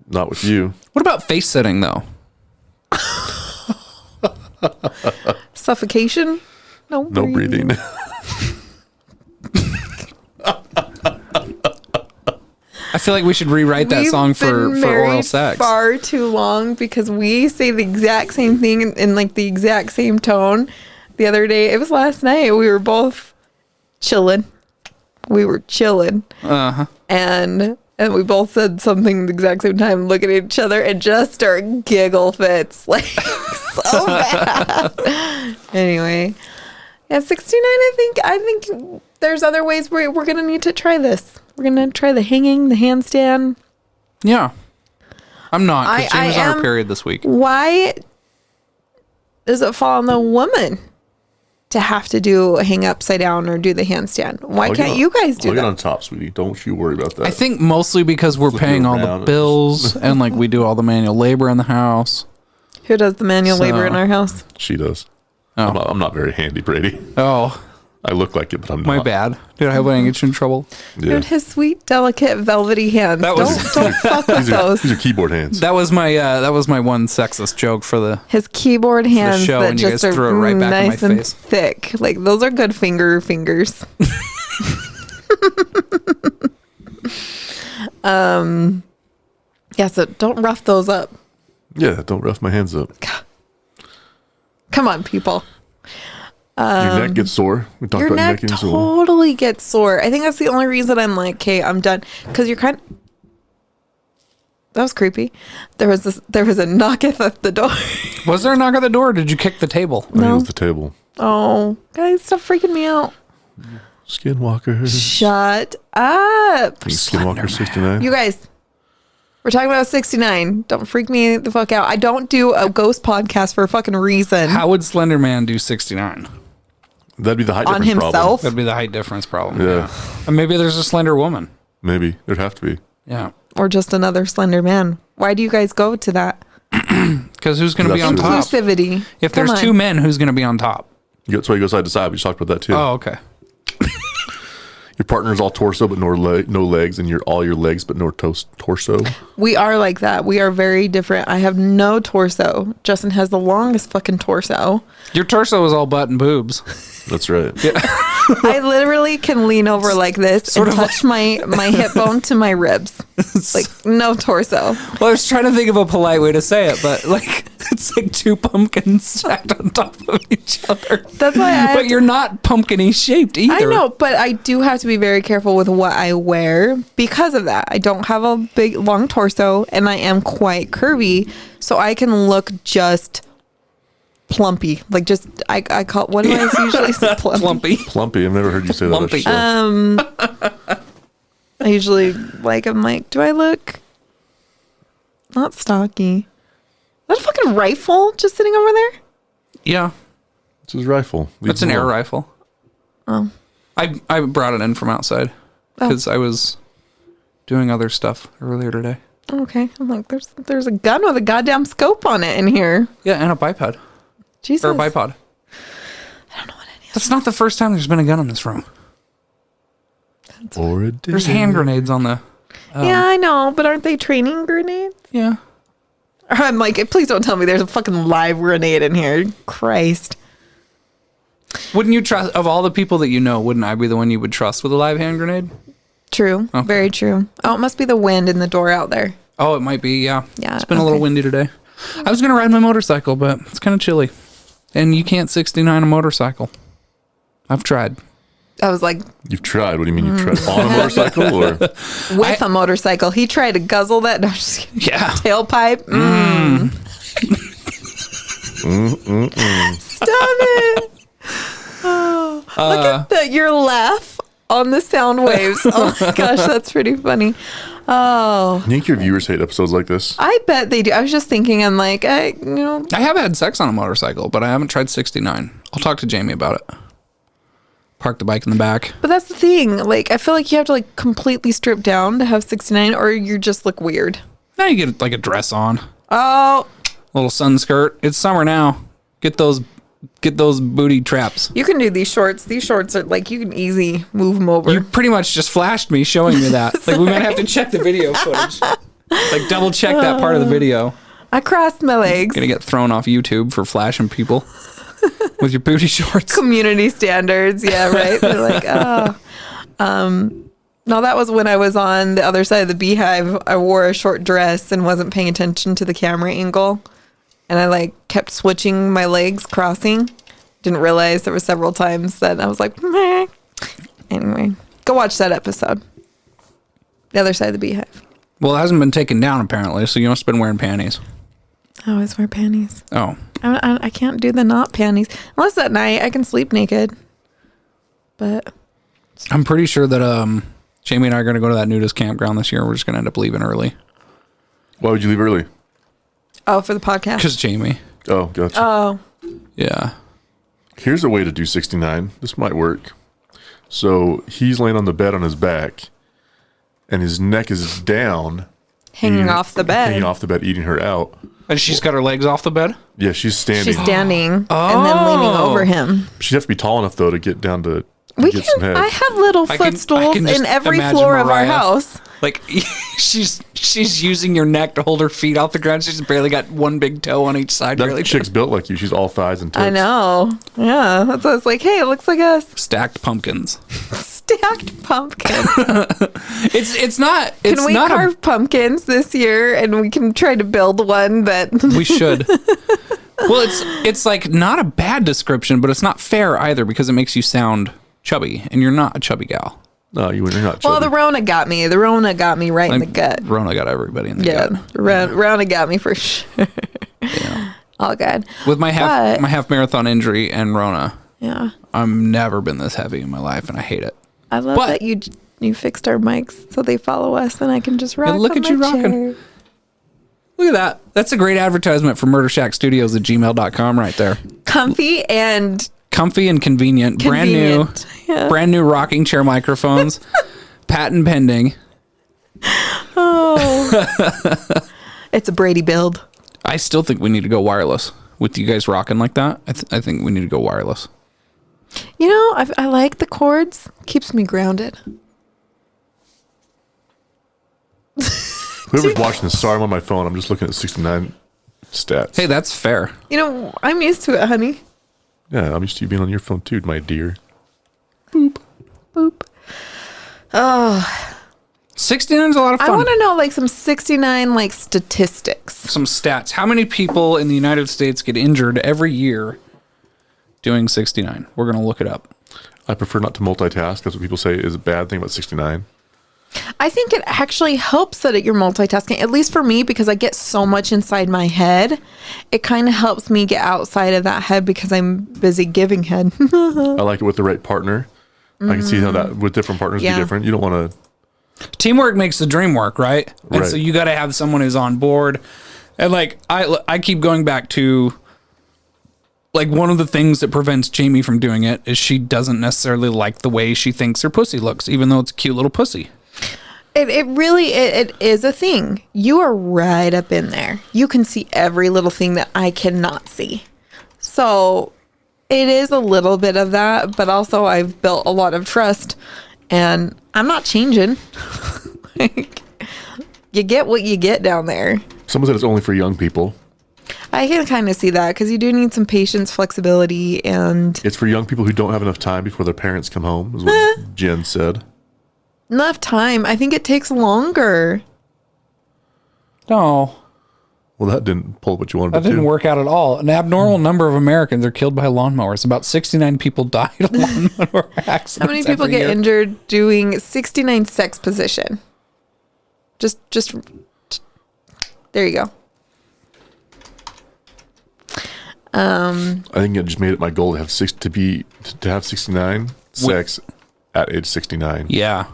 Not with you. what about face sitting though? Suffocation? No breathing. I feel like we should rewrite that We've song for been oral married sex. far too long because we say the exact same thing in like the exact same tone. The other day, it was last night, we were both chilling. We were chilling. Uh-huh. And we both said something at the exact same time, look at each other and just start giggle fits. Like, so bad. Anyway. Yeah, 69, I think there's other ways we're going to need to try this. We're going to try the hanging, the handstand. Yeah. I'm not, because I Jamie's on her am- period this week. Why does it fall on the woman to have to do a hang upside down or do the handstand? Why I'll can't get you guys do I'll get that? on top, sweetie. Don't you worry about that. I think mostly because we're Flipping paying all around. the bills and like we do all the manual labor in the house. Who does the manual So- labor in our house? she does. Oh. I'm not very handy, Brady. Oh, I look like it, but I'm not. my bad. Dude, I hope I didn't get you in trouble. Yeah. Dude, his sweet, delicate, velvety hands. That was- Don't fuck with These are those. keyboard hands. That was my one sexist joke for the His keyboard hands show, that and you just guys are threw it right back in nice my and face. thick. Like those are good fingers. Yeah, so don't rough those up. Yeah, don't rough my hands up. Come on, people. Your neck gets sore. We talked Your about neck getting sore. totally gets sore. I think that's the only reason I'm like, okay, I'm done. Because you're kind of... That was creepy. There was a knock at the door. Was there a knock at the door, or did you kick the table? I think it was the table. Oh, guys, stop freaking me out. Skinwalker. Shut up. Skinwalker 69. You guys, we're talking about 69. Don't freak me the fuck out. I don't do a ghost podcast for a fucking reason. How would Slender Man do 69? That'd be the height On difference himself? That'd be the height difference problem. Yeah. And maybe there's a slender woman. problem. Maybe. There'd have to be. Yeah. Or just another slender man. Why do you guys go to that? Because who's going to be on That's top? Inclusivity. If Come there's on. two men, who's going to be on top? That's why you go side to side. We just talked about that too. Oh, okay. Your partner's all torso but no legs, and you're all your legs but no torso. We are like that. We are very different. I have no torso. Justin has the longest fucking torso. Your torso is all butt and boobs. That's right. I literally can lean over like this and touch my hip bone to my ribs. Like no torso. Well, I was trying to think of a polite way to say it, but like it's like two pumpkins stacked on top of each other. That's why But you're not pumpkin-y shaped either. I know, but I do have to be very careful with what I wear because of that. I don't have a big long torso and I am quite curvy, so I can look just plumpy. Like just I call, what do I usually say? Plumpy. Plumpy. I've never heard you say that. Lumpy. On a show. I usually I'm like, do I look not stocky? Is that a fucking rifle just sitting over there? Yeah. It's his rifle. That's an air rifle. Oh. I brought it in from outside because I was doing other stuff earlier today. Okay. I'm like, there's a gun with a goddamn scope on it in here. Yeah, and a bipod. Jesus. Or a bipod. I don't know what any of That's not the first time there's been a gun in this room. Or a There's hand grenades on the... Yeah, I know, but aren't they training grenades? Yeah. I'm like, please don't tell me there's a fucking live grenade in here. Christ. Wouldn't you trust... Of all the people that you know, wouldn't I be the one you would trust with a live hand grenade? True. Okay. Very true. Oh, it must be the wind in the door out there. Oh, it might be, yeah. Yeah, It's been a little okay. windy today. I was going to ride my motorcycle, but it's kind of chilly. And you can't 69 a motorcycle. I've tried. I was like, You've tried. What do you mean you've tried? On a motorcycle or? with a motorcycle. He tried to guzzle that. No, I'm just kidding. Yeah. Tailpipe. Stop it. Oh, look at your laugh on the sound waves. Oh my gosh, that's pretty funny. Oh, You think your viewers hate episodes like this? I bet they do. I was just thinking, I'm like, I have had sex on a motorcycle, but I haven't tried 69. I'll talk to Jamie about it. Park the bike in the back. but that's the thing. Like, I feel like you have to like completely strip down to have 69 or you just look weird. Now you get like a dress on. Oh, Little sun skirt. It's summer now. Get those booty traps. you can do these shorts. These shorts are like, you can easy move them over. You pretty much just flashed me showing me that. Like we might have to check the video footage. Like double check that part of the video. I crossed my legs. Gonna get thrown off YouTube for flashing people with your booty shorts. Community standards. Yeah, right. They're like, oh. No, that was when I was on the other side of the beehive. I wore a short dress and wasn't paying attention to the camera angle. And I like kept switching my legs, crossing. Didn't realize there were several times that I was like, meh. Anyway, go watch that episode. The other side of the beehive. Well, it hasn't been taken down apparently, so you must have been wearing panties. I always wear panties. Oh. I can't do the not panties. Unless at night I can sleep naked. But I'm pretty sure that Jamie and I are going to go to that nudist campground this year. We're just going to end up leaving early. Why would you leave early? oh, for the podcast. Because Jamie. Oh, gotcha. Oh, Yeah. Here's a way to do 69. This might work. So he's laying on the bed on his back, and his neck is down. hanging eating- off the bed. Hanging off the bed, eating her out. And she's got her legs off the bed? Yeah, she's standing. She's standing and then leaning over him. She'd have to be tall enough, though, to get down to We get some can. head. I have little I can footstools just in every imagine floor of our Mariah. house. Like she's using your neck to hold her feet off the ground. She's barely got one big toe on each side. That Really chick's built like you. She's all thighs and tits. I know. Yeah, that's what I was like. Hey, it looks like us. stacked pumpkins. Stacked pumpkins. It's not. It's Can we not. carve pumpkins this year, and we can try to build one that? We should. Well, it's like not a bad description, but it's not fair either because it makes you sound chubby, and you're not a chubby gal. No, you're not Well, chubby. the Rona got me. The Rona got me right in the gut. Rona got everybody in the Yeah, gut. Rona got me for sure. Yeah. All good. With my But- half marathon injury and Rona, Yeah. I've never been this heavy in my life, and I hate it. I love But- that you fixed our mics so they follow us and I can just rock. look on at you my rocking. chair. Look at that. That's a great advertisement for murdershackstudios@gmail.com right there. Comfy and Comfy and convenient. convenient. Yeah. Brand new rocking chair microphones. Patent pending. It's a Brady build. I still think we need to go wireless. With you guys rocking like that, I think we need to go wireless. You know, I like the cords. Keeps me grounded. Whoever's watching this, sorry, I'm on my phone. I'm just looking at 69 stats. Hey, that's fair. You know, I'm used to it, honey. Yeah, I'm used to you being on your phone too, my dear. Boop. 69 is a lot of I fun. want to know like some 69 like statistics. Some stats. How many people in the United States get injured every year doing 69? We're going to look it up. I prefer not to multitask. That's what people say is a bad thing about 69. I think it actually helps that you're multitasking, at least for me, because I get so much inside my head. It kind of helps me get outside of that head because I'm busy giving head. I like it with the right partner. I can see how that with different partners Yeah. be different. You don't want to. Teamwork makes the dream work, right? And Right. so you got to have someone who's on board. And like I keep going back to like one of the things that prevents Jamie from doing it is she doesn't necessarily like the way she thinks her pussy looks, even though it's a cute little pussy. It really is a thing. You are right up in there. You can see every little thing that I cannot see. So it is a little bit of that, but also I've built a lot of trust and I'm not changing. Like, you get what you get down there. Someone said it's only for young people. I can kind of see that because you do need some patience, flexibility, and It's for young people who don't have enough time before their parents come home, is what Jen said. enough time. I think it takes longer. No, Well, that didn't pull what you wanted that to didn't do. work out at all. An abnormal number of Americans are killed by lawnmowers. About 69 people died of lawnmower accidents. How many people every get year. injured doing 69 sex position? Just there you go. I think I just made it my goal to have to have 69 sex at age 69. Yeah.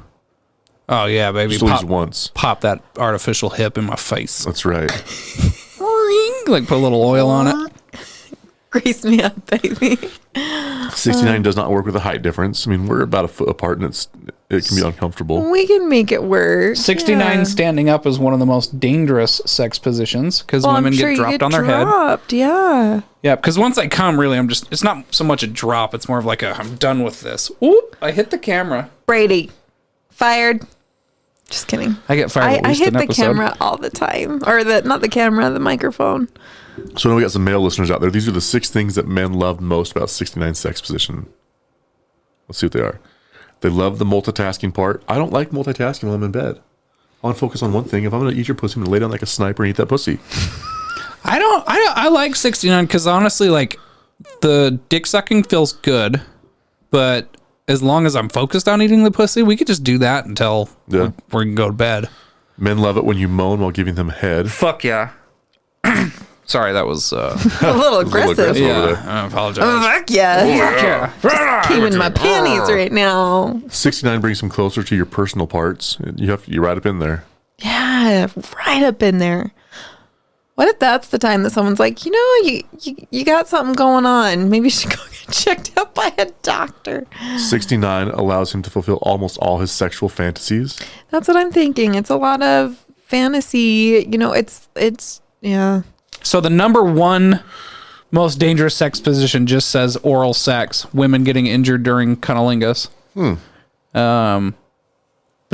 Oh yeah, baby. Just at least once. Pop that artificial hip in my face. That's right. Like put a little oil on it. Grease me up, baby. 69 does not work with a height difference. I mean, we're about a foot apart, and it can be uncomfortable. We can make it work. 69 Yeah. standing up is one of the most dangerous sex positions because Well, women I'm sure get you dropped on their head. dropped, yeah. Yeah, because once I come, really, it's not so much a drop. It's more of like I'm done with this. Oop, I hit the camera. Brady, fired. Just kidding. I get fired at I least hit an the episode. camera all the time, or not the camera, the microphone. So now we got some male listeners out there. These are the 6 things that men love most about 69 sex position. Let's see what they are. They love the multitasking part. I don't like multitasking while I'm in bed. I want to focus on one thing. If I'm going to eat your pussy, I'm going to lay down like a sniper and eat that pussy. I like 69 because honestly, like the dick sucking feels good, but as long as I'm focused on eating the pussy, we could just do that until Yeah. we can go to bed. Men love it when you moan while giving them head. Fuck yeah. Sorry, that was A little aggressive. aggressive. yeah. Over there. I apologize. Fuck yeah. Yeah. Came in my panties right now. 69 brings them closer to your personal parts. You're right up in there. Yeah, right up in there. What if that's the time that someone's like, you got something going on? Maybe you should go get checked out by a doctor. 69 allows him to fulfill almost all his sexual fantasies. That's what I'm thinking. It's a lot of fantasy. It's yeah. So the number one most dangerous sex position just says oral sex. Women getting injured during cunnilingus. But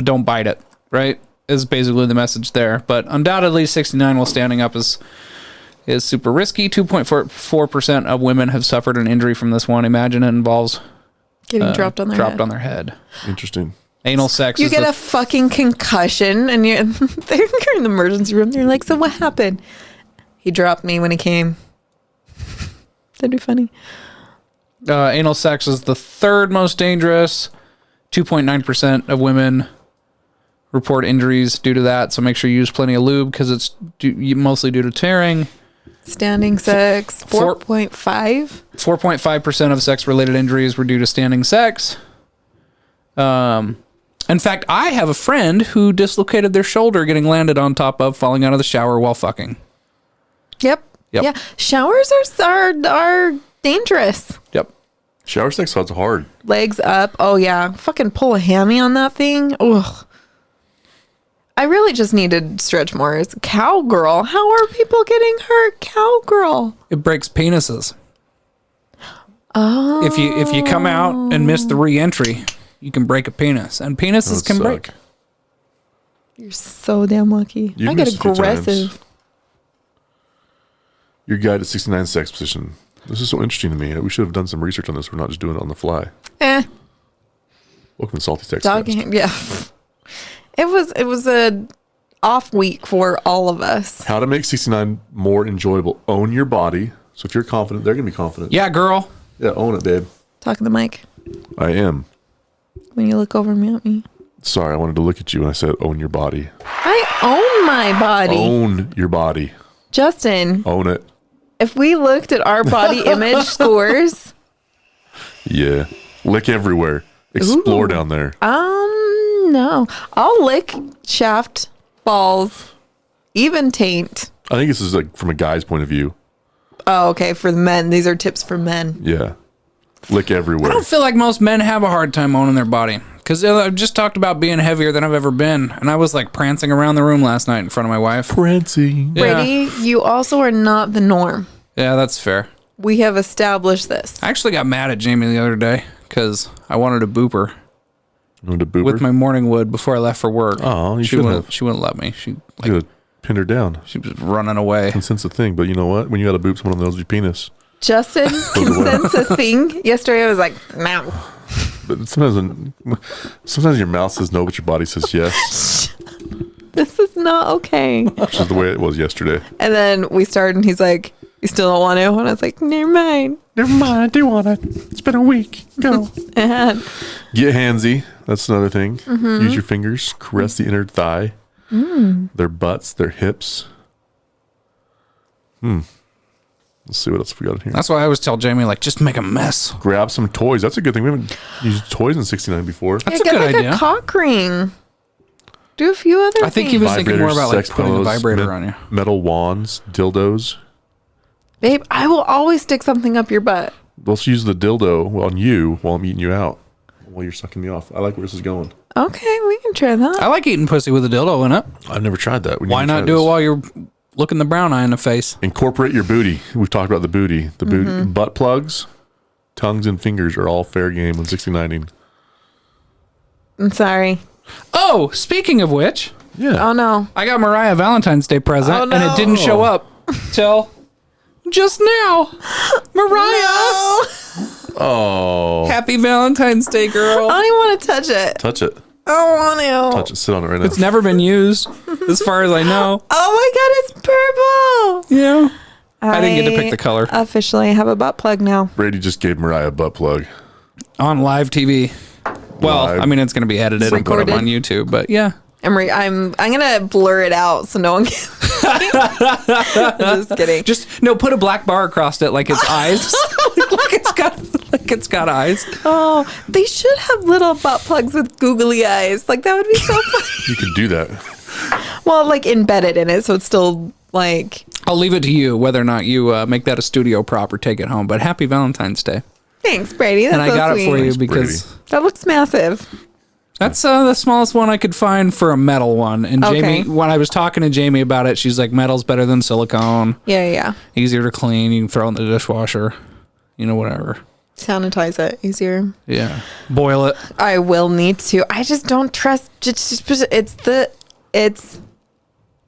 don't bite it, right? Is basically the message there. But undoubtedly 69 while standing up is super risky. 2.4% of women have suffered an injury from this one. Imagine it involves Getting dropped on their head. Interesting. Anal sex. You is get the a fucking concussion and you're in the emergency room. They're like, so what happened? He dropped me when he came. That'd be funny. anal sex is the third most dangerous. 2.9% of women report injuries due to that. So make sure you use plenty of lube because it's mostly due to tearing. Standing sex, 4.5. 4.5% of sex-related injuries were due to standing sex. In fact, I have a friend who dislocated their shoulder getting landed on top of, falling out of the shower while fucking. Yep. Yep. Yeah. Showers are dangerous. Yep. Shower sex sounds hard. Legs up. Oh yeah. Fucking pull a hammy on that thing. Ugh. I really just need to stretch more. It's cowgirl. How are people getting hurt? Cowgirl. It breaks penises. Oh. If you come out and miss the re-entry, you can break a penis, and penises can break. You're so damn lucky. You've I get missed a few aggressive. times. Your guide to 69 sex position. This is so interesting to me. We should have done some research on this. We're not just doing it on the fly. Welcome to Salty Sex. Dog hand, yeah. It was a off week for all of us. How to make 69 more enjoyable. Own your body. So if you're confident, they're going to be confident. Yeah, girl. Yeah, own it, babe. Talk to the mic. I am. When you look over me at me. Sorry, I wanted to look at you when I said own your body. I own my body. Own your body. Justin. Own it. If we looked at our body image scores. Yeah. Lick everywhere. Explore down there. No. I'll lick shaft, balls, even taint. I think this is like from a guy's point of view. Oh, okay. For the men. These are tips for men. Yeah. Lick everywhere. I don't feel like most men have a hard time owning their body. Because I've just talked about being heavier than I've ever been. And I was like prancing around the room last night in front of my wife. Prancing. Yeah. Brady, you also are not the norm. Yeah, that's fair. We have established this. I actually got mad at Jamie the other day because I wanted to boop her with my morning wood before I left for work. Oh, you she should wouldn't, have. She wouldn't let me. She You could have pinned her down. She was running away. Consent's a thing, but you know what? When you got to boop someone on the your penis. Justin, consent's a thing. Yesterday I was like, no. But sometimes your mouth says no, but your body says yes. This is not okay. Which is the way it was yesterday. And then we started and he's like, you still don't want to? And I was like, never mind. Never mind, I do want it. It's been a week. Go. And Get handsy. That's another thing. Use your fingers. Caress the inner thigh. Their butts, their hips. Let's see what else we got in here. That's why I always tell Jamie, like, just make a mess. Grab some toys. That's a good thing. We haven't used toys in 69 before. That's a get good like idea. a cock ring. Do a few other I think things. he was thinking more Vibrators, about like sex putting a pillows, vibrator on you. Metal wands, dildos. Babe, I will always stick something up your butt. Let's use the dildo on you while I'm eating you out. While you're sucking me off. I like where this is going. Okay, we can try that. I like eating pussy with a dildo in it. I've never tried that. We need Why to not try do this. it while you're looking the brown eye in the face? Incorporate your booty. We've talked about the booty. The booty. Butt plugs, tongues, and fingers are all fair game when 69ing. I'm sorry. Oh, speaking of which, Yeah. Oh, no. I got Mariah a Valentine's Day present, Oh, and it didn't show up till just now. Mariah, Oh. happy Valentine's Day, girl. I don't even want to touch it. Touch it. I don't want to. Touch it. Sit on it right now. It's never been used, as far as I know. Oh, my God, it's purple. Yeah. I didn't get to pick the color. Officially have a butt plug now. Brady just gave Mariah a butt plug. On live TV. Well, Live. I mean, it's going to be edited and put up Recorded. on YouTube, but yeah. I'm gonna blur it out so no one can. Just kidding. Just put a black bar across it like its eyes. like it's got eyes. Oh, they should have little butt plugs with googly eyes. Like that would be so fun. You can do that. Well, like embedded in it, so it's still like. I'll leave it to you whether or not you make that a studio prop or take it home. But happy Valentine's Day. Thanks, Brady. That's And I so got sweet. it for you Thanks, because Brady. That looks massive. that's the smallest one I could find for a metal one. And Okay. Jamie, when I was talking to Jamie about it, she's like, metal's better than silicone. Yeah. Easier to clean. You can throw it in the dishwasher. Whatever. Sanitize it easier. Yeah. Boil it. I will need to. I just don't trust. It's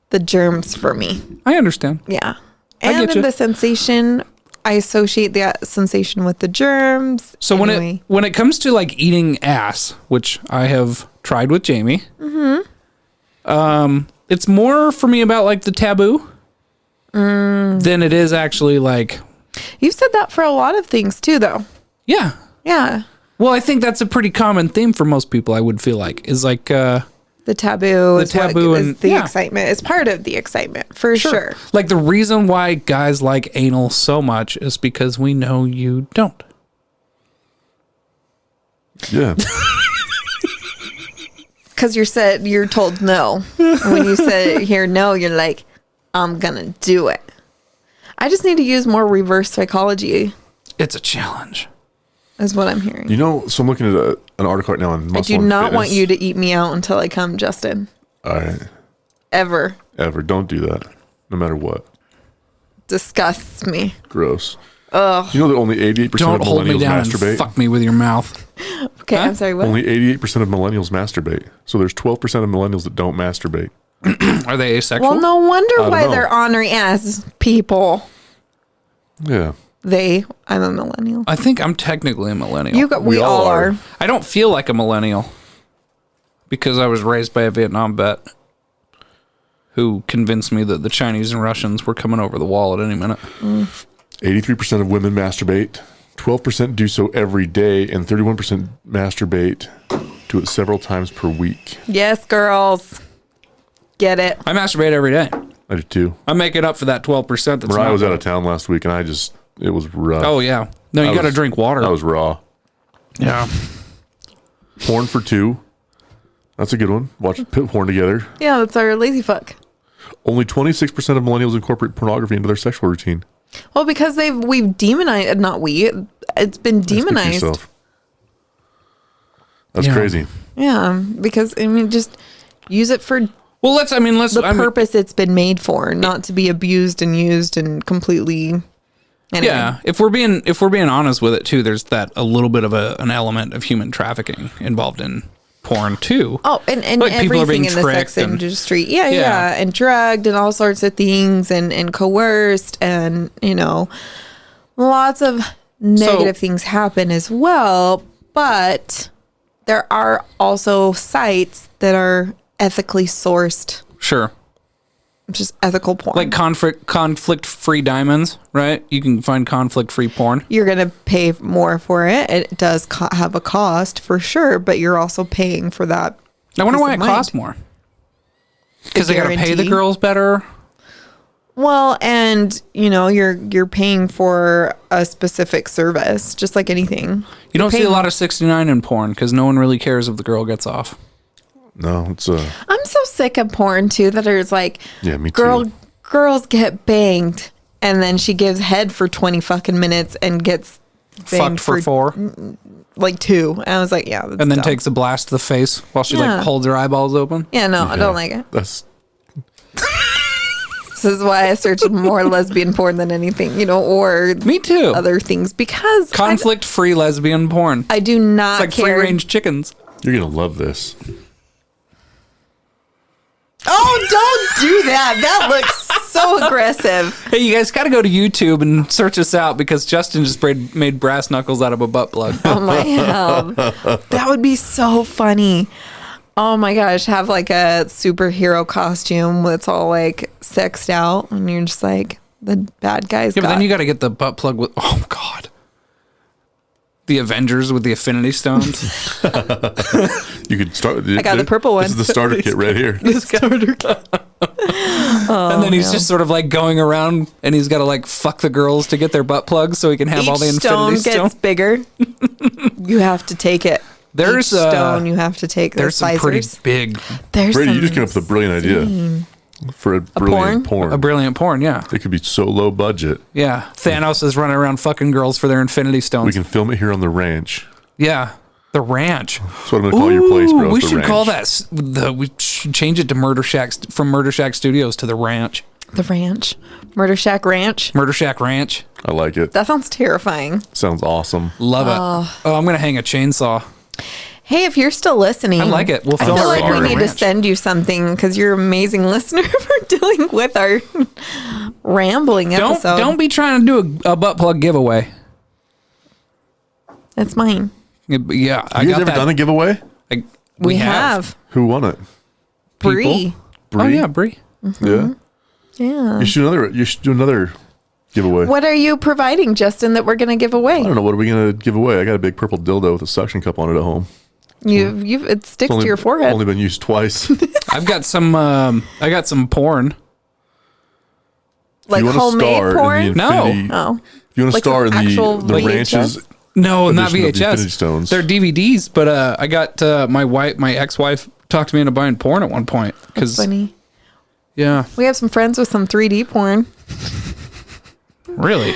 the germs for me. I understand. Yeah. I And get you. the sensation. I associate the sensation with the germs. So Anyway. when it comes to like eating ass, which I have tried with Jamie, it's more for me about like the taboo than it is actually like, You've said that for a lot of things too, though. yeah. Yeah. Well, I think that's a pretty common theme for most people. I would feel like is like The taboo. and the excitement. It's part of the excitement for sure. Like the reason why guys like anal so much is because we know you don't. Yeah. Because you're told no. And when you hear no, you're like, I'm gonna do it. I just need to use more reverse psychology. It's a challenge. Is what I'm hearing. You know, so I'm looking at an article right now on muscle I do and not fitness. want you to eat me out until I come, Justin. All right. Ever. Don't do that. No matter what. Disgusts me. Gross. Ugh. You know that only 88% Don't of hold me millennials down masturbate? and fuck me with your mouth. Okay, Huh? I'm sorry, what? Only 88% of millennials masturbate. So there's 12% of millennials that don't masturbate. Are they asexual? Well, no wonder don't why know. they're honoring as people. Yeah. I'm a millennial. I think I'm technically a millennial. We all are. I don't feel like a millennial because I was raised by a Vietnam vet who convinced me that the Chinese and Russians were coming over the wall at any minute. 83% of women masturbate. 12% do so every day, and 31% masturbate do it several times per week. Yes, girls. Get it. I masturbate every day. I do too. I'm making up for that 12%. That's Mariah not was good. out of town last week, and it was rough. Oh, yeah. No, you got to drink water. I was raw. Yeah. Porn for two. That's a good one. Watch porn together. Yeah, that's our lazy fuck. Only 26% of millennials incorporate pornography into their sexual routine. Well, because we've demonized, not we, it's been Speak for demonized. yourself. That's Yeah. crazy. Yeah, because, I mean, just use it for Well, let's the purpose it's been made for, not to be abused and used and completely. Anyway. Yeah, if we're being honest with it too, there's that a little bit of an element of human trafficking involved in porn too. Oh, and Like, people are everything being in the sex tricked and- industry. Yeah, Yeah. and drugged and all sorts of things and coerced and, lots of negative things happen as well. But there are also sites that are ethically sourced, Sure. just ethical porn. Like conflict-free diamonds, right? You can find conflict-free porn. You're going to pay more for it. It does have a cost for sure, but you're also paying for that. I wonder peace why of it costs mind. more. Because they got to pay the guarantee. girls better. Well, and you're paying for a specific service, just like anything. You don't see a lot of 69 in porn because no one really cares if the girl gets off. No, it's I'm so sick of porn too that it's like, yeah, me too. girls get banged, and then she gives head for 20 fucking minutes and gets banged Fucked for 4. like 2. And I was like, yeah, that's And then dumb. takes a blast to the face while she Yeah. like holds her eyeballs open. Yeah, no, I don't like it. That's This is why I search more lesbian porn than anything, or Me too. other things, because Conflict-free lesbian porn. I do not It's like care. free-range chickens. you're gonna love this. Oh, don't do that. That looks so aggressive. Hey, you guys got to go to YouTube and search us out because Justin just made brass knuckles out of a butt plug. Oh my hell. That would be so funny. Oh my gosh, have like a superhero costume that's all like sexed out and you're just like the bad guys. Yeah, but then you got to get the butt plug with, oh God. The Avengers with the Affinity Stones. You could start. I got the purple one. This is the starter kit right here. And then he's just sort of like going around and he's got to like fuck the girls to get their butt plugs so he can have Each all the stone Infinity gets Stones. bigger. You have to take it. There's Each stone you have to take. There's some pretty big, There's Brady, you some just came up with a brilliant idea for a brilliant porn. a brilliant porn, yeah. It could be so low budget. Yeah. Thanos is running around fucking girls for their Infinity Stones. We can film it here on the ranch. Yeah. The ranch. That's what I'm gonna call your place, bro. We the should call ranch. that we should change it to Murder Shack from Murder Shack Studios to the ranch. The ranch. Murder Shack Ranch. Murder Shack Ranch. I like it. That sounds terrifying. Sounds awesome. Love it. Oh, I'm gonna hang a chainsaw. Hey, if you're still listening, I like it. We'll I film feel it like right we here. need to send you something because you're an amazing listener for dealing with our rambling episode. Don't be trying to do a butt plug giveaway. It's mine. Yeah, I You got guys ever that. done a giveaway? We have. Who won it? Bree. Oh yeah, Brie. Yeah. Yeah. You should do another giveaway. What are you providing, Justin, that we're going to give away? I don't know. What are we going to give away? I got a big purple dildo with a suction cup on it at home. It sticks to your forehead. Only been used twice. I've got some. I got some porn. Like you want homemade star porn? in the Infinity, Oh. If you want to Like star in some actual the VHS? ranches, No, not edition of the Infinity VHS. Stones. They're DVDs, but I got my ex-wife talked me into buying porn at one point. That's funny. Yeah, We have some friends with some 3D porn. really.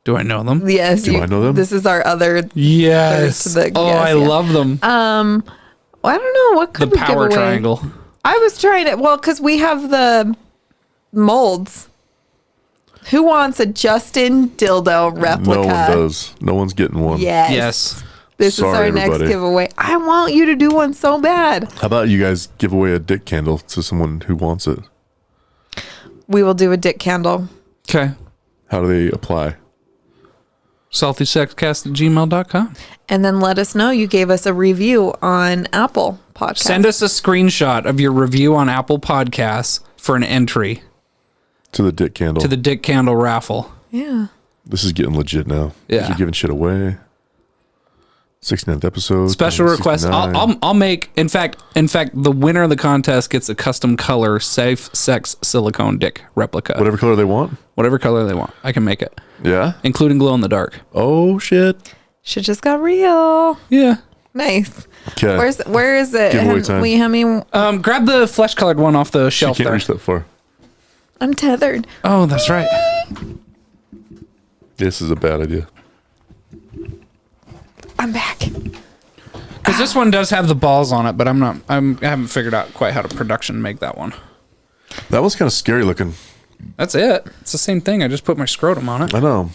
Do I know them? Yes. Do I know them? This is our other. Yes. There's the- oh, yes, I yeah. love them. Well, I don't know. What The could we give power away? triangle. I was trying to. Well, because we have the molds. Who wants a Justin dildo replica? no one does. No one's getting one. Yes. Yes. This Sorry, is our next everybody. giveaway. I want you to do one so bad. How about you guys give away a dick candle to someone who wants it? We will do a dick candle. Okay. How do they apply? saltysexcast@gmail.com. And then let us know you gave us a review on Apple Podcast. Send us a screenshot of your review on Apple Podcasts for an entry To the dick candle. to the Dick Candle raffle. Yeah. This is getting legit now. Yeah. You're giving shit away. 69th episode. Special request. 69. I'll make. In fact, the winner of the contest gets a custom color safe sex silicone dick replica. Whatever color they want. Whatever color they want, I can make it, Yeah. including glow in the dark. Oh shit. Shit just got real. Yeah. Nice. Okay. Where is it? Giveaway time. Will you hand me? Grab the flesh colored one off the She shelf can't there. reach that far. I'm tethered. Oh, that's right. This is a bad idea. I'm back. Because this one does have the balls on it, but I haven't figured out quite how to production make that one. That one's kind of scary looking. That's it. It's the same thing. I just put my scrotum on it. I know.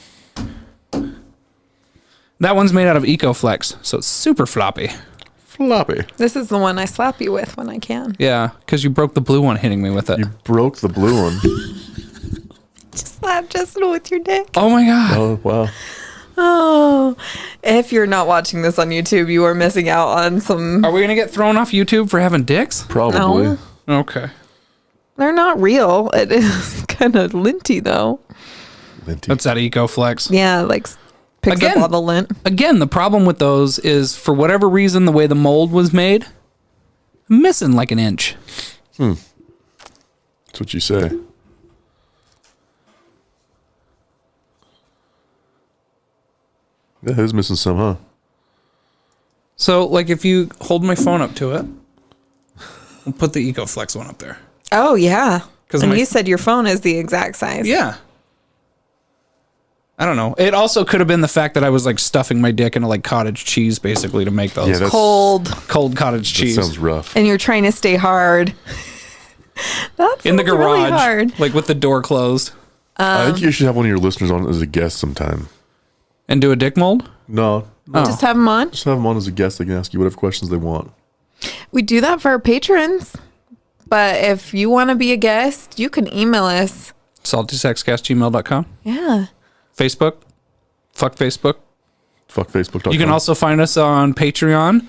That one's made out of EcoFlex, so it's super floppy. Floppy. This is the one I slap you with when I can. Yeah, because you broke the blue one hitting me with it. You broke the blue one. Just slap Justin with your dick. Oh my god. Oh, wow. Oh, if you're not watching this on YouTube, you are missing out on some. Are we gonna get thrown off YouTube for having dicks? Probably. No. Okay. They're not real. It is kind of linty though. Linty. That's that EcoFlex. Yeah, like picks Again. up all the lint. Again, the problem with those is for whatever reason, the way the mold was made, missing like an inch. That's what you say. Yeah, it is missing some, huh? So, like, if you hold my phone up to it, we'll put the EcoFlex one up there. Oh yeah. 'Cause And my you f- said your phone is the exact size. Yeah. I don't know. It also could have been the fact that I was like stuffing my dick into like cottage cheese basically to make those Yeah, that's- Cold, cold cottage That cheese sounds rough. and you're trying to stay hard. That's in the garage, really hard. like with the door closed, I think you should have one of your listeners on as a guest sometime. and do a dick mold. No. Oh. Just have them on. Just have them on as a guest. They can ask you whatever questions they want. We do that for our patrons. But if you want to be a guest, you can email us. saltysexcast@gmail.com. Yeah. Facebook. Fuck Facebook. Fuck Facebook.com. You can also find us on Patreon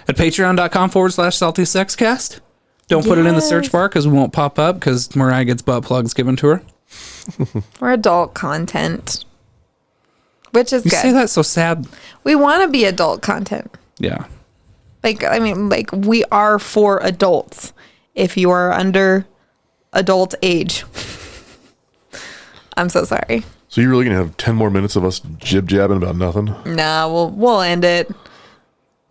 at patreon.com/saltysexcast. Don't put it in the search Yes. bar because we won't pop up because Mariah gets butt plugs given to her. We're adult content, which is You good. say that so sad. We want to be adult content. Yeah. Like, I mean, like we are for adults. If you are under adult age, I'm so sorry. So you're really going to have 10 more minutes of us jib-jabbing about nothing? Nah, we'll end it.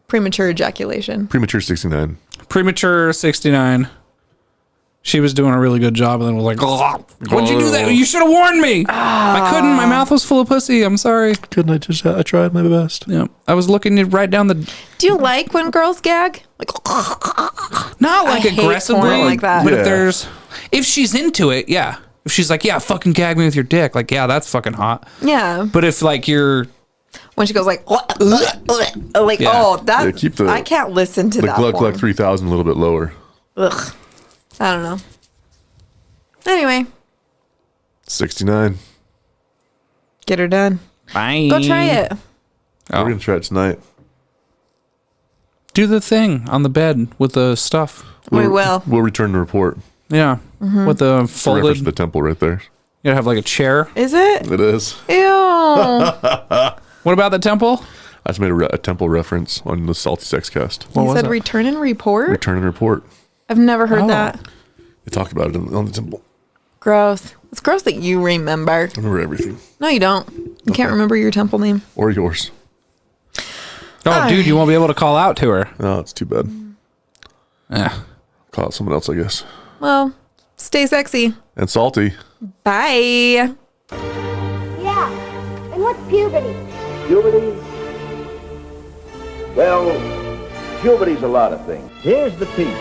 Premature ejaculation. Premature 69. Premature 69. She was doing a really good job and then was like, "Ugh, what'd you do that? You should have warned me. I couldn't. My mouth was full of pussy. I'm sorry. Couldn't I just... I tried my best. Yeah. I was looking you right down the... Do you like when girls gag? Like, Not like I hate aggressively. porn like that. But Yeah. if there's... If she's into it, yeah. If she's like, yeah, fucking gag me with your dick. Like, yeah, that's fucking hot. yeah. But if like you're... When she goes like, like, Yeah. oh, that Yeah, keep the- I can't listen to The that. Gluck porn. Gluck 3000 a little bit lower. Ugh. I don't know. Anyway, 69. get her done. Bye. Go try it. We're going to try it tonight. Do the thing on the bed with the stuff. We will. We'll return the report. Yeah. Mm-hmm. With the It's a reference to folded... the temple right there. You gotta have like a chair. Is it? It is. Ew. What about the temple? I just made a temple reference on the saltysexcast. What You was said it? return and report? Return and report. I've never heard that. They talked about it on the temple. Gross. It's gross that you remember. I remember everything. No, you don't. You can't remember your temple name. Or yours. Oh, dude, you won't be able to call out to her. Oh, it's too bad. Yeah. Call it someone else, I guess. Well, stay sexy. And salty. Bye. Yeah. And what's puberty? Puberty? Well, puberty's a lot of things. Here's the piece.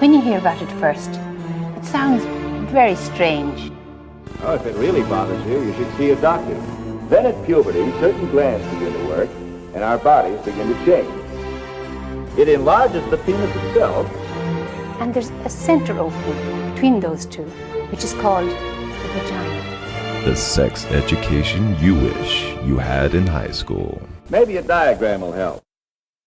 When you hear about it first, it sounds very strange. Oh, if it really bothers you, you should see a doctor. Then at puberty, certain glands begin to work, and our bodies begin to change. It enlarges the penis itself. And there's a center opening between those two, which is called the vagina. The sex education you wish you had in high school. Maybe a diagram will help.